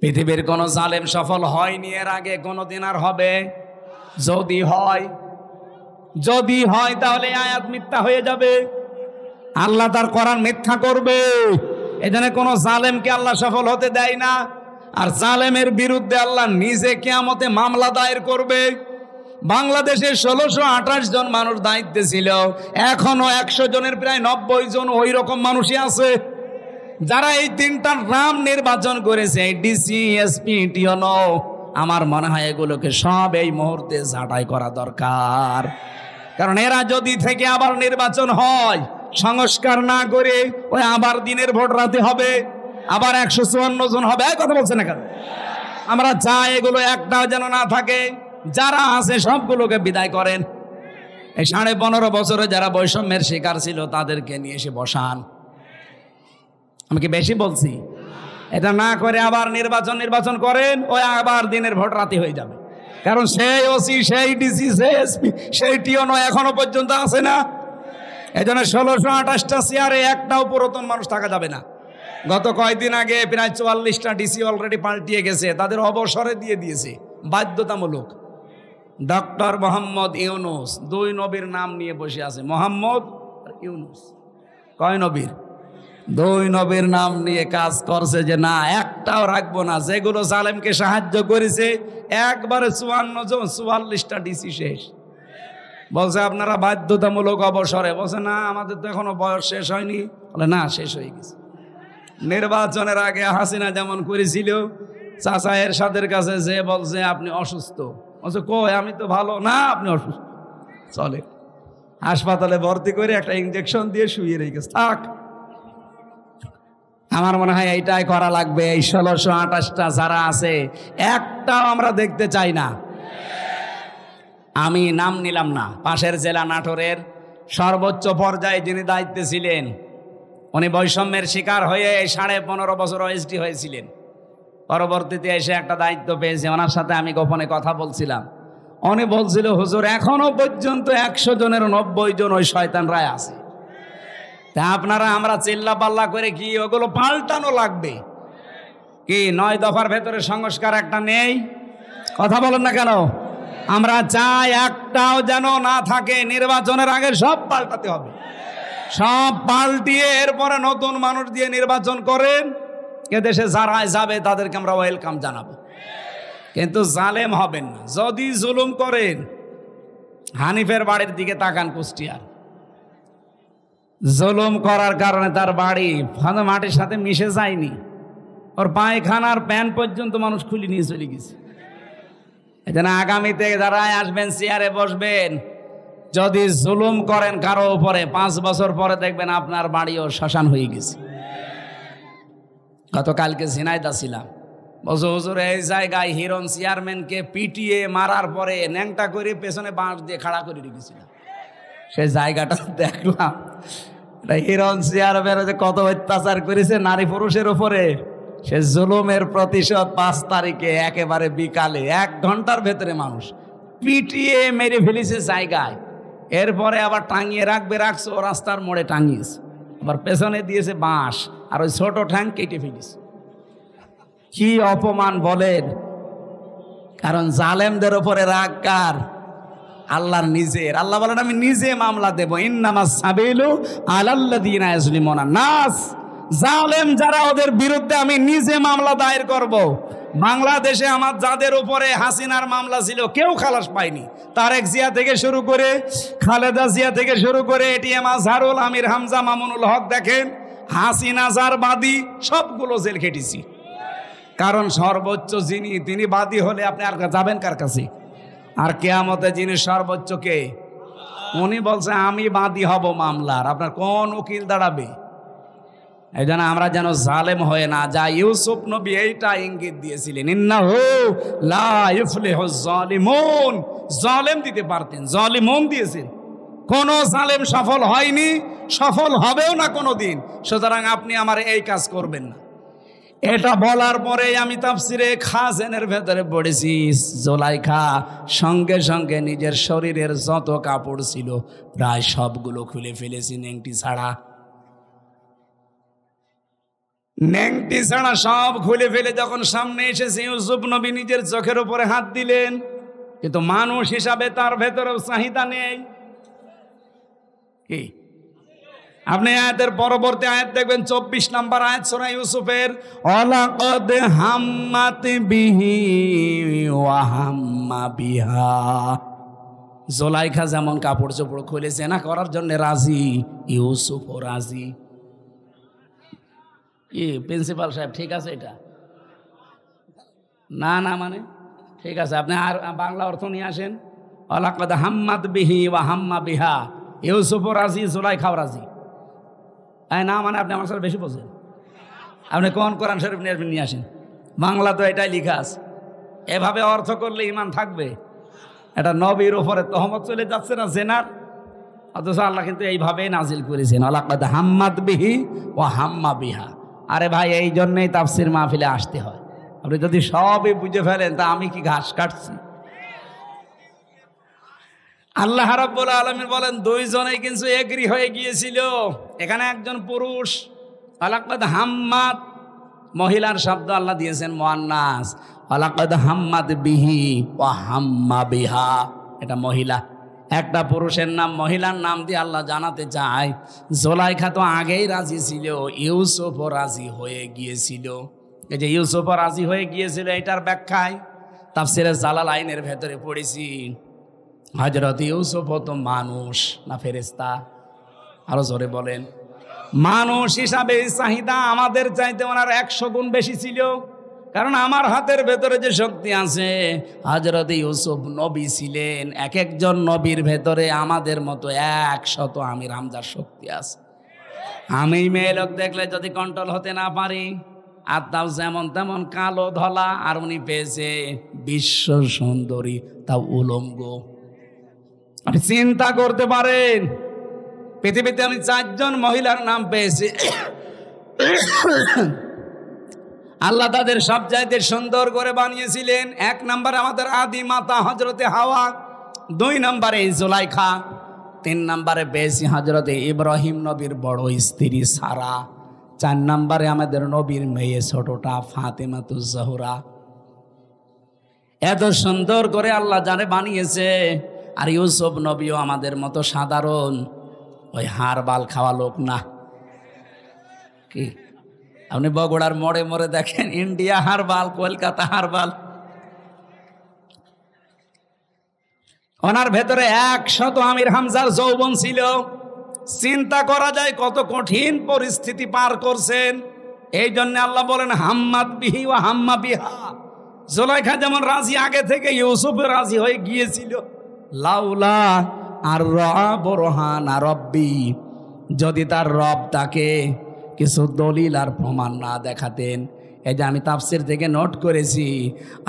S1: পৃথিবীর কোন জালেম সফল হয়নি এর আগে, কোনোদিন আর হবে? যদি হয় তাহলে আয়াত মিথ্যা হয়ে যাবে, আল্লাহ তার কোরআন মিথ্যা করবে। এজন্য কোন জালেমকে আল্লাহ সফল হতে দেয় না। আর জালেমের বিরুদ্ধে আল্লাহ নিজে কিয়ামতে মামলা দায়ের করবে। বাংলাদেশে 1628 জন মানুষ দায়িত্বে ছিল, এখনো 100 জনের প্রায় 90 জন ওই রকম মানুষই আছে যারা এই তিনটার নাম নির্বাচন করেছে, ডিসি, এসপি, টিওনো। আমার মনে হয় এগুলোকে সব এই মুহূর্তে ছাঁটাই করা দরকার। কারণ এরা যদি থেকে আবার নির্বাচন হয়, সংস্কার না করে ওই আবার দিনের ভোট রাতে হবে, আবার 154 জন হবে। কথা বলছে না কেন? আমরা চাই এগুলো একটাও যেন না থাকে। যারা আছে সবগুলোকে বিদায় করেন। এই 15.5 বছরে যারা বৈষম্যের শিকার ছিল তাদেরকে নিয়ে এসে বসান। আমি কি বেশি বলছি? এটা না করে আবার নির্বাচন করেন, ওই আবার দিনের ভোট রাতে হয়ে যাবে। কারণ সেই ওসি, সেই ডিসি, সেই এসপি, সেই টিওনো এখনো পর্যন্ত আছে না। এই জন্য 1628টা চেয়ারে একটাও পুরাতন মানুষ থাকা যাবে না। গত কয়েকদিন আগে প্রায় 44টা ডিসি অলরেডি পাল্টিয়ে গেছে, তাদের অবসরে দিয়ে দিয়েছে বাধ্যতামূলক। ডক্টর মোহাম্মদ ইউনুস 2 নবীর নাম নিয়ে বসে আছে, মোহাম্মদ আর ইউনুস। কয় নবীর? 2 নবীর নাম নিয়ে কাজ করছে যে না একটাও রাখবো না। যেগুলো জালেমকে সাহায্য করেছে একবারে 44টা ডিসি শেষ। বলছে আপনারা বাধ্যতামূলক অবসরে। বলছে না আমাদের তো এখনো বয়স শেষ হয়নি। বলে না, শেষ হয়ে গেছে। নির্বাচনের আগে হাসিনা যেমন করেছিল, চাচা এরশাদের কাছে যে বলছে আপনি অসুস্থ, বলছে কই আমি তো ভালো। না আপনি অসুস্থ, চলে হাসপাতালে ভর্তি করে একটা ইঞ্জেকশন দিয়ে শুয়ে রেখেছে, থাক। আমার মনে হয় এইটাই করা লাগবে। এই 1628টা যারা আছে একটাও আমরা দেখতে চাই না। আমি নাম নিলাম না, পাশের জেলা নাটোরের সর্বোচ্চ পর্যায়ে যিনি দায়িত্বে ছিলেন, উনি বৈষম্যের শিকার হয়ে 15.5 বছর ওএসডি হয়েছিলেন। পরবর্তীতে এসে একটা দায়িত্ব পেয়েছে, ওনার সাথে আমি গোপনে কথা বলছিলাম। উনি বলছিল হুজুর এখনো পর্যন্ত 100 জনের 90 জন ওই শয়তানরাই আছে। তা আপনারা আমরা চিল্লা পাল্লা করে কি ওগুলো পাল্টানো লাগবে কি? 9 দফার ভেতরে সংস্কার একটা নেই? কথা বলেন না কেন? আমরা চাই একটাও যেন না থাকে। নির্বাচনের আগে সব পাল্টাতে হবে, সব পাল্টিয়ে এরপরে নতুন মানুষ দিয়ে নির্বাচন করেন। এদেশে যারা যাবে তাদেরকে আমরা ওয়েলকাম জানাবো, কিন্তু জালেম হবেন না। যদি জুলুম করেন, হানিফের বাড়ির দিকে তাকান, কুষ্টিয়ার জুলুম করার কারণে তার বাড়ি মাটির সাথে মিশে যায়নি, ওর পায়খানার প্যান পর্যন্ত মানুষ খুলে নিয়ে চলে গেছে। এই জন্য আগামীতে যারা আসবেন চেয়ারে বসবেন, যদি জুলুম করেন কারো উপরে, 5 বছর পরে দেখবেন আপনার বাড়িও শ্মশান হয়ে গেছে। গতকালকে ঝিনাইদহ ছিলাম, বলছো হুজুর এই জায়গায় হিরণ চেয়ারম্যানকে পিটিয়ে মারার পরে ন্যাংটা করে পেছনে বাঁশ দিয়ে খাড়া করে রেখেছিলাম। সেই জায়গাটা দেখলাম, হিরণ চেয়ারম্যান কত অত্যাচার করেছে নারী পুরুষের উপরে, সে জুলুমের প্রতিশোধ 5 তারিখে একেবারে বিকালে 1 ঘন্টার ভেতরে মানুষ পিটিয়ে মেরে ফেলেছে জায়গায়। এরপরে আবার টাঙিয়ে রাখছে, ও রাস্তার মোড়ে টাঙিয়েছে, আবার পেছনে দিয়েছে বাঁশ, আর ওই ছোট ঠ্যাং কেটে ফেলেছে। কি অপমান বলেন! কারণ জালেমদের উপরে রাগ কার? আল্লাহর নিজের। আল্লাহ বলেন আমি নিজে মামলা দেব, ইন্নামাস সাবিলু আলাল্লাযিনা ইয়াজলিমুনা নাস। জালেম যারা ওদের বিরুদ্ধে আমি নিজে মামলা দায়ের করব। বাংলাদেশে আমার যাদের উপরে হাসিনার মামলা ছিল কেউ খালাস পায়নি। তারেক জিয়া থেকে শুরু করে, খালেদা জিয়া থেকে শুরু করে, এটিএম আজহারুল, আমির হামজা, মামুনুল হক, দেখেন হাসিনা যার বাদী সবগুলো জেল খেটেছি। কারণ সর্বোচ্চ যিনি, তিনি বাদী হলে আপনি আর যাবেন কার কাছে? আর কেয়ামতে যিনি সর্বোচ্চ কে? উনি বলছে আমি বাদী হব মামলার, আপনার কোন উকিল দাঁড়াবে? এই জন্য আমরা যেন জালেম হয়ে না যাই। ইউসুফ নবী এইটা ইঙ্গিত দিয়েছিলেন, ইন্নাহু লা ইফলিহুজ জালিমুন। জালেম দিতে পারতেন, জালিমুন দিয়েছেন। কোন জালেম সফল হয়নি, সফল হবেও না কোনোদিন। সুতরাং আপনি আমার এই কাজ করবেন না। এটা বলার পরে আমি তাফসিরে খাজেনের ভেতরে পড়েছি, জুলাইখা সঙ্গে সঙ্গে নিজের শরীরের যত কাপড় ছিল প্রায় সবগুলো খুলে ফেলেছি, নেংটি ছাড়া। নেংটি ছাড়া সব খুলে ফেলে যখন সামনে এসেছে, ইউসুফ নবী নিজের চোখের উপরে হাত দিলেন। কিন্তু মানুষ হিসাবে তার ভেতরেও চাহিদা নেই। কি আপনি আয়াতের পরবর্তী আয়াত দেখবেন, 24 নম্বর আয়াত সূরা ইউসুফের, ওয়ালাকাদ হাম্মাত বিহি ওয়া হাম্মা বিহা। জুলাইখা যেমন কাপড় চোপড় খুলে জেনা করার জন্য রাজি, ইউসুফও রাজি। কি প্রিন্সিপাল সাহেব ঠিক আছে এটা? না না মানে ঠিক আছে, আপনি আর বাংলা অর্থ নিয়ে আসেন। ওয়ালাকাদ হাম্মাত বিহি ওয়া হাম্মা বিহা, ইউসুফও রাজি, জুলাইখাও রাজি। না মানে আপনি আমার সাথে বেশি বোঝেন। আপনি কোন কোরআন শরীফ নিয়ে আসেন, বাংলা তো এটাই লিখা আছে। এভাবে অর্থ করলে ইমান থাকবে? এটা নবীর উপরে তহমত চলে যাচ্ছে না জেনার, অথচ আল্লাহ কিন্তু এইভাবেই নাজিল করেছেন, ওয়ালাকাদ হাম্মাত বিহি ওয়া হাম্মা বিহা। আরে ভাই, এই জন্যই তাফসির মাহফিলে আসতে হয়। আপনি যদি সবই বুঝে ফেলেন তা আমি কি ঘাস কাটছি? আল্লাহ রাব্বুল আলামিন বলেন দুইজনেই কিন্তু এগ্রি হয়ে গিয়েছিল। এখানে একজন পুরুষ, ওয়ালাকাদ হাম্মাত, মহিলার শব্দ আল্লাহ দিয়েছেন মুআন্নাস, ওয়ালাকাদ হাম্মাত বিহি ওয়া হাম্মা বিহা, এটা মহিলা। একটা পুরুষের নাম মহিলার নাম দিয়ে আল্লাহ জানাতে চায় জুলাইখা তো আগেই রাজি ছিল, ইউসুফও রাজি হয়ে গিয়েছিল। এই যে ইউসুফও রাজি হয়ে গিয়েছিল, এটার ব্যাখ্যায় তাফসিরে জালালাইনের ভেতরে পড়েছি, হযরত ইউসুফ তো মানুষ না ফেরেশতা? আরো জোরে বলেন। মানুষ হিসাবে চাহিদা আমাদের চাইতে ওনার 100 গুণ বেশি ছিল। কারণ আমার হাতের ভেতরে যে শক্তি আছে, হযরত ইউসুফ নবী ছিলেন, এক একজন নবীর ভেতরে আমাদের মতো 100 আমির হামজার শক্তি আছে। আমি মেয়ে লোক দেখলে যদি কন্ট্রোল হতে না পারি, আর তাও যেমন তেমন কালো ধলা, আর উনি পেয়েছে বিশ্ব সুন্দরী, তাও উলঙ্গ। আপনি চিন্তা করতে পারেন, পৃথিবীতে আমি 4 জন মহিলার নাম পেয়েছি, আল্লাহ তাদের সব চাইতে সুন্দর করে বানিয়েছিলেন। 1 নম্বরে আমাদের আদি মাতা হযরতে হাওয়া, 2 নম্বরে জুলাইখা, 3 নম্বরে পেয়েছি হযরতে ইব্রাহিম নবীর বড় স্ত্রী সারা, 4 নম্বরে আমাদের নবীর মেয়ে ছোটটা ফাতেমাতুজ জোহরা। এত সুন্দর করে আল্লাহ জানে বানিয়েছে। আর ইউসুফ নবীও আমাদের মতো সাধারণ ওই হাড় বাল খাওয়া লোক না। কি আপনি বগুড়ার মোড়ে মোড়ে দেখেন ইন্ডিয়া হারবাল, কলকাতা হারবাল, ওনার ভেতরে 100 আমির হামজার যৌবন ছিল। চিন্তা করা যায় কত কঠিন পরিস্থিতি পার করছেন। এই জন্য আল্লাহ বলেন হাম্মাত বিহি ওয়া হাম্মা বিহা। জুলাইখা যেমন রাজি আগে থেকে, ইউসুফ রাজি হয়ে গিয়েছিল। লাউলা আর বরহানা রব্বি, যদি তার রব তাকে কিছু দলিল আর প্রমাণ না দেখাতেন। এই যে আমি তাফসির থেকে নোট করেছি,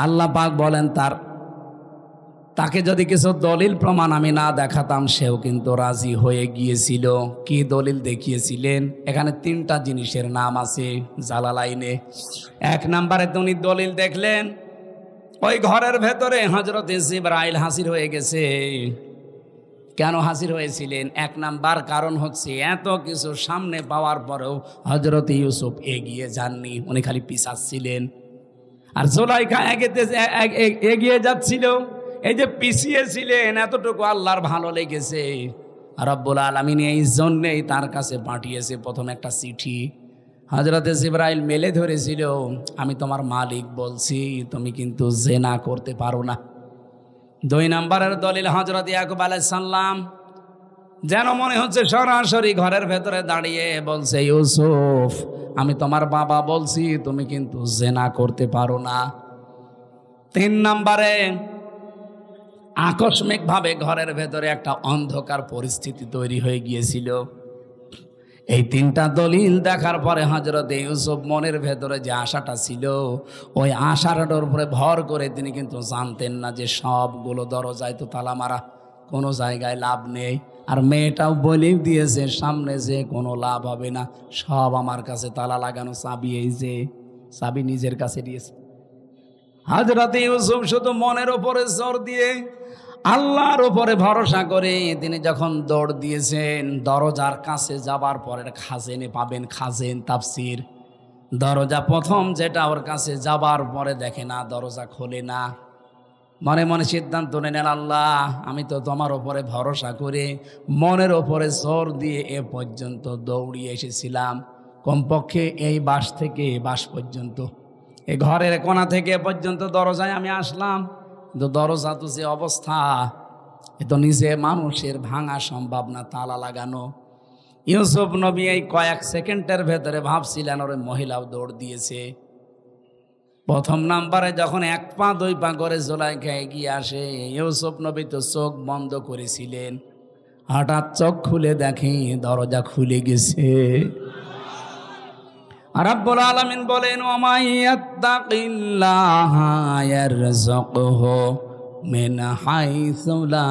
S1: আল্লাহ পাক বলেন তাকে যদি কিছু দলিল প্রমাণ আমি না দেখাতাম, সেও কিন্তু রাজি হয়ে গিয়েছিল। কি দলিল দেখিয়েছিলেন? এখানে 3টা জিনিসের নাম আছে জালালাইনে। 1 নম্বরে উনি দলিল দেখলেন, ওই ঘরের ভেতরে হযরত জিবরাইল হাজির হয়ে গেছে। কেন হাজির হয়েছিলেন? 1 নাম্বার কারণ হচ্ছে এত কিছু সামনে পাওয়ার পরেও হযরত ইউসুফ এগিয়ে যাননি, উনি খালি পিছাচ্ছিলেন। আর জুলাইখা এগিয়ে যাচ্ছিল। এই যে পিছিয়েছিলেন, এতটুকু আল্লাহর ভালো লেগেছে। রব্বুল আলামিন এই জন্যেই তার কাছে পাঠিয়েছে প্রথম একটা চিঠি। হযরতে জিবরাইল মেলে ধরেছিল, আমি তোমার মালিক বলছি, তুমি কিন্তু জেনা করতে পারো না। 2 নম্বরের দলিল হযরত ইয়াকুব আলাইহিস সালাম, যেন মনে হচ্ছে সরাসরি ঘরের ভেতরে দাঁড়িয়ে বলছে, ইউসুফ আমি তোমার বাবা বলছি, তুমি কিন্তু জেনা করতে পারো না। 3 নম্বরে আকস্মিকভাবে ঘরের ভেতরে একটা অন্ধকার পরিস্থিতি তৈরি হয়ে গিয়েছিল। এই 3টা দলিল দেখার পরে হযরত ইউসুফ মনের ভেতরে যে আশাটা ছিল, ওই আশাটার উপরে ভর করে তিনি কিন্তু জানতেন না যে সবগুলো দরজায় তো তালা মারা, কোনো জায়গায় লাভ নেই। আর মেয়েটাও বলেই দিয়েছে সামনে যে কোনো লাভ হবে না, সব আমার কাছে তালা লাগানো, চাবি এই যে চাবি নিজের কাছে দিয়েছে। হযরত ইউসুফ শুধু মনের উপরে জোর দিয়ে আল্লাহর উপরে ভরসা করে তিনি যখন দৌড় দিয়েছেন, দরজার কাছে যাবার পরে খাজেনে পাবেন, খাজেন তাফসীর, দরজা প্রথম যেটা ওর কাছে যাবার পরে দেখে না, দরজা খোলে না। মনে মনে সিদ্ধান্ত নেন, আল্লাহ আমি তো তোমার উপরে ভরসা করে মনের উপরে জোর দিয়ে এ পর্যন্ত দৌড়িয়ে এসেছিলাম, কমপক্ষে এই বাস থেকে এ বাস পর্যন্ত, এই ঘরের কোণা থেকে এ পর্যন্ত দরজায় আমি আসলাম, কিন্তু দরজা তো যে অবস্থা, এ তো নিজে মানুষের ভাঙা সম্ভব না, তালা লাগানো। ইউসুফ নবী এই কয়েক সেকেন্ডের ভেতরে ভাবছিলেন ওরে মহিলাও দৌড় দিয়েছে। প্রথম নাম্বারে যখন 1 পা 2 পা করে জুলাইখা এগিয়ে আসে, ইউসুফ নবী তো চোখ বন্ধ করেছিলেন, হঠাৎ চোখ খুলে দেখে দরজা খুলে গেছে। রাব্বুল আলামিন বলেন, ওয়া ইয়াত্তাকিল্লাহা ইয়ারযুকহু মিন হাইসু লা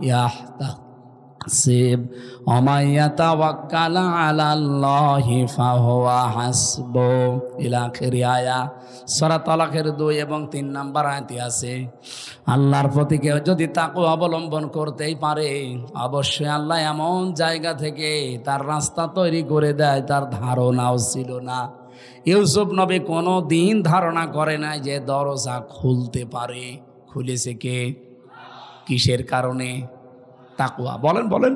S1: ইয়াহতাসিব ওয়া ইয়াতাওয়াক্কাল আলাল্লাহি ফাহুয়া হাসবুহ ইলা আখির আয়া। সূরা তালাকের 2 এবং 3 নম্বর আয়াতে আছে, আল্লাহর প্রতি কেউ যদি তাকওয়া অবলম্বন করতেই পারে, অবশ্যই আল্লাহ এমন জায়গা থেকে তার রাস্তা তৈরি করে দেয় তার ধারণাও ছিল না। ইউসুফ নবী কোনো দিন ধারণা করে নাই যে দরজা খুলতে পারে। খুলেছে কে? কিসের কারণে? তাকওয়া। বলেন বলেন।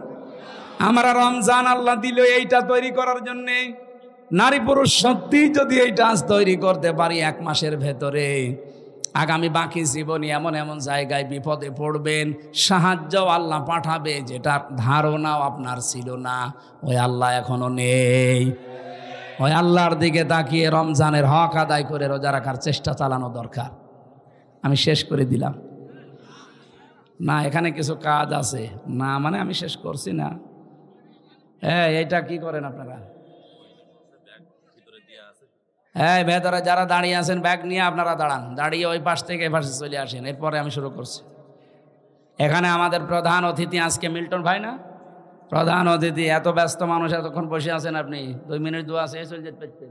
S1: আমরা রমজান আল্লাহ দিল এইটা তৈরি করার জন্যে। নারী পুরুষ সত্যি যদি এইটা আজ তৈরি করতে পারি 1 মাসের ভেতরে, আগামী বাকি জীবনে এমন এমন জায়গায় বিপদে পড়বেন, সাহায্য আল্লাহ পাঠাবে যেটার ধারণাও আপনার ছিল না। ওই আল্লাহ এখনো নেই। ওই আল্লাহর দিকে তাকিয়ে রমজানের হক আদায় করে রোজা রাখার চেষ্টা চালানো দরকার। আমি শেষ করে দিলাম না, এখানে কিছু কাজ আছে না, মানে আমি শেষ করছি না। হ্যাঁ, এইটা কি করেন আপনারা? হ্যাঁ, ভেতরে যারা দাঁড়িয়ে আছেন ব্যাগ নিয়ে আপনারা দাঁড়ান, দাঁড়িয়ে ওই পাশ থেকে এ পাশে চলে আসেন, এরপরে আমি শুরু করছি। এখানে আমাদের প্রধান অতিথি আজকে মিল্টন ভাই না? প্রধান অতিথি। এত ব্যস্ত মানুষ এতক্ষণ বসে আছেন, আপনি 2 মিনিট দোয়া আছে চলে যেতে পারতেন।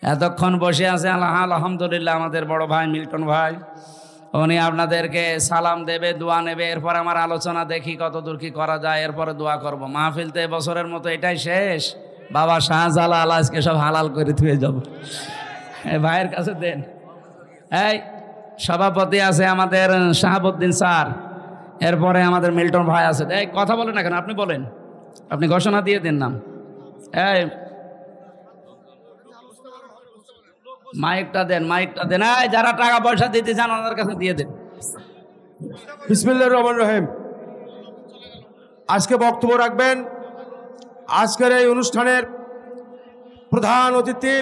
S1: এতক্ষণ বসে আছে আলহামদুলিল্লাহ আমাদের বড় ভাই মিল্টন ভাই, উনি আপনাদেরকে সালাম দেবে, দোয়া নেবে, এরপর আমার আলোচনা দেখি কত দূর কি করা যায়, এরপরে দোয়া করব। মাহফিল তো এবছরের মতো এটাই শেষ। বাবা শাহজালাল আজকে সব হালাল করে থুয়ে যাব। ভাইয়ের কাছে দেন। এই সভাপতি আছে আমাদের শাহাবুদ্দিন স্যার, এরপরে আমাদের মিল্টন ভাই আছে। এই কথা বলেন না কেন? আপনি বলেন, আপনি ঘোষণা দিয়ে দেন নাম। এই মাইকটা দেন, মাইকটা দেন। এই যারা টাকা পয়সা দিতে চান ওনাদের কাছে দিয়ে দেন।
S2: বিসমিল্লাহির রহমানির রহিম। আজকে বক্তব্য রাখবেন আজকের এই অনুষ্ঠানের প্রধান অতিথি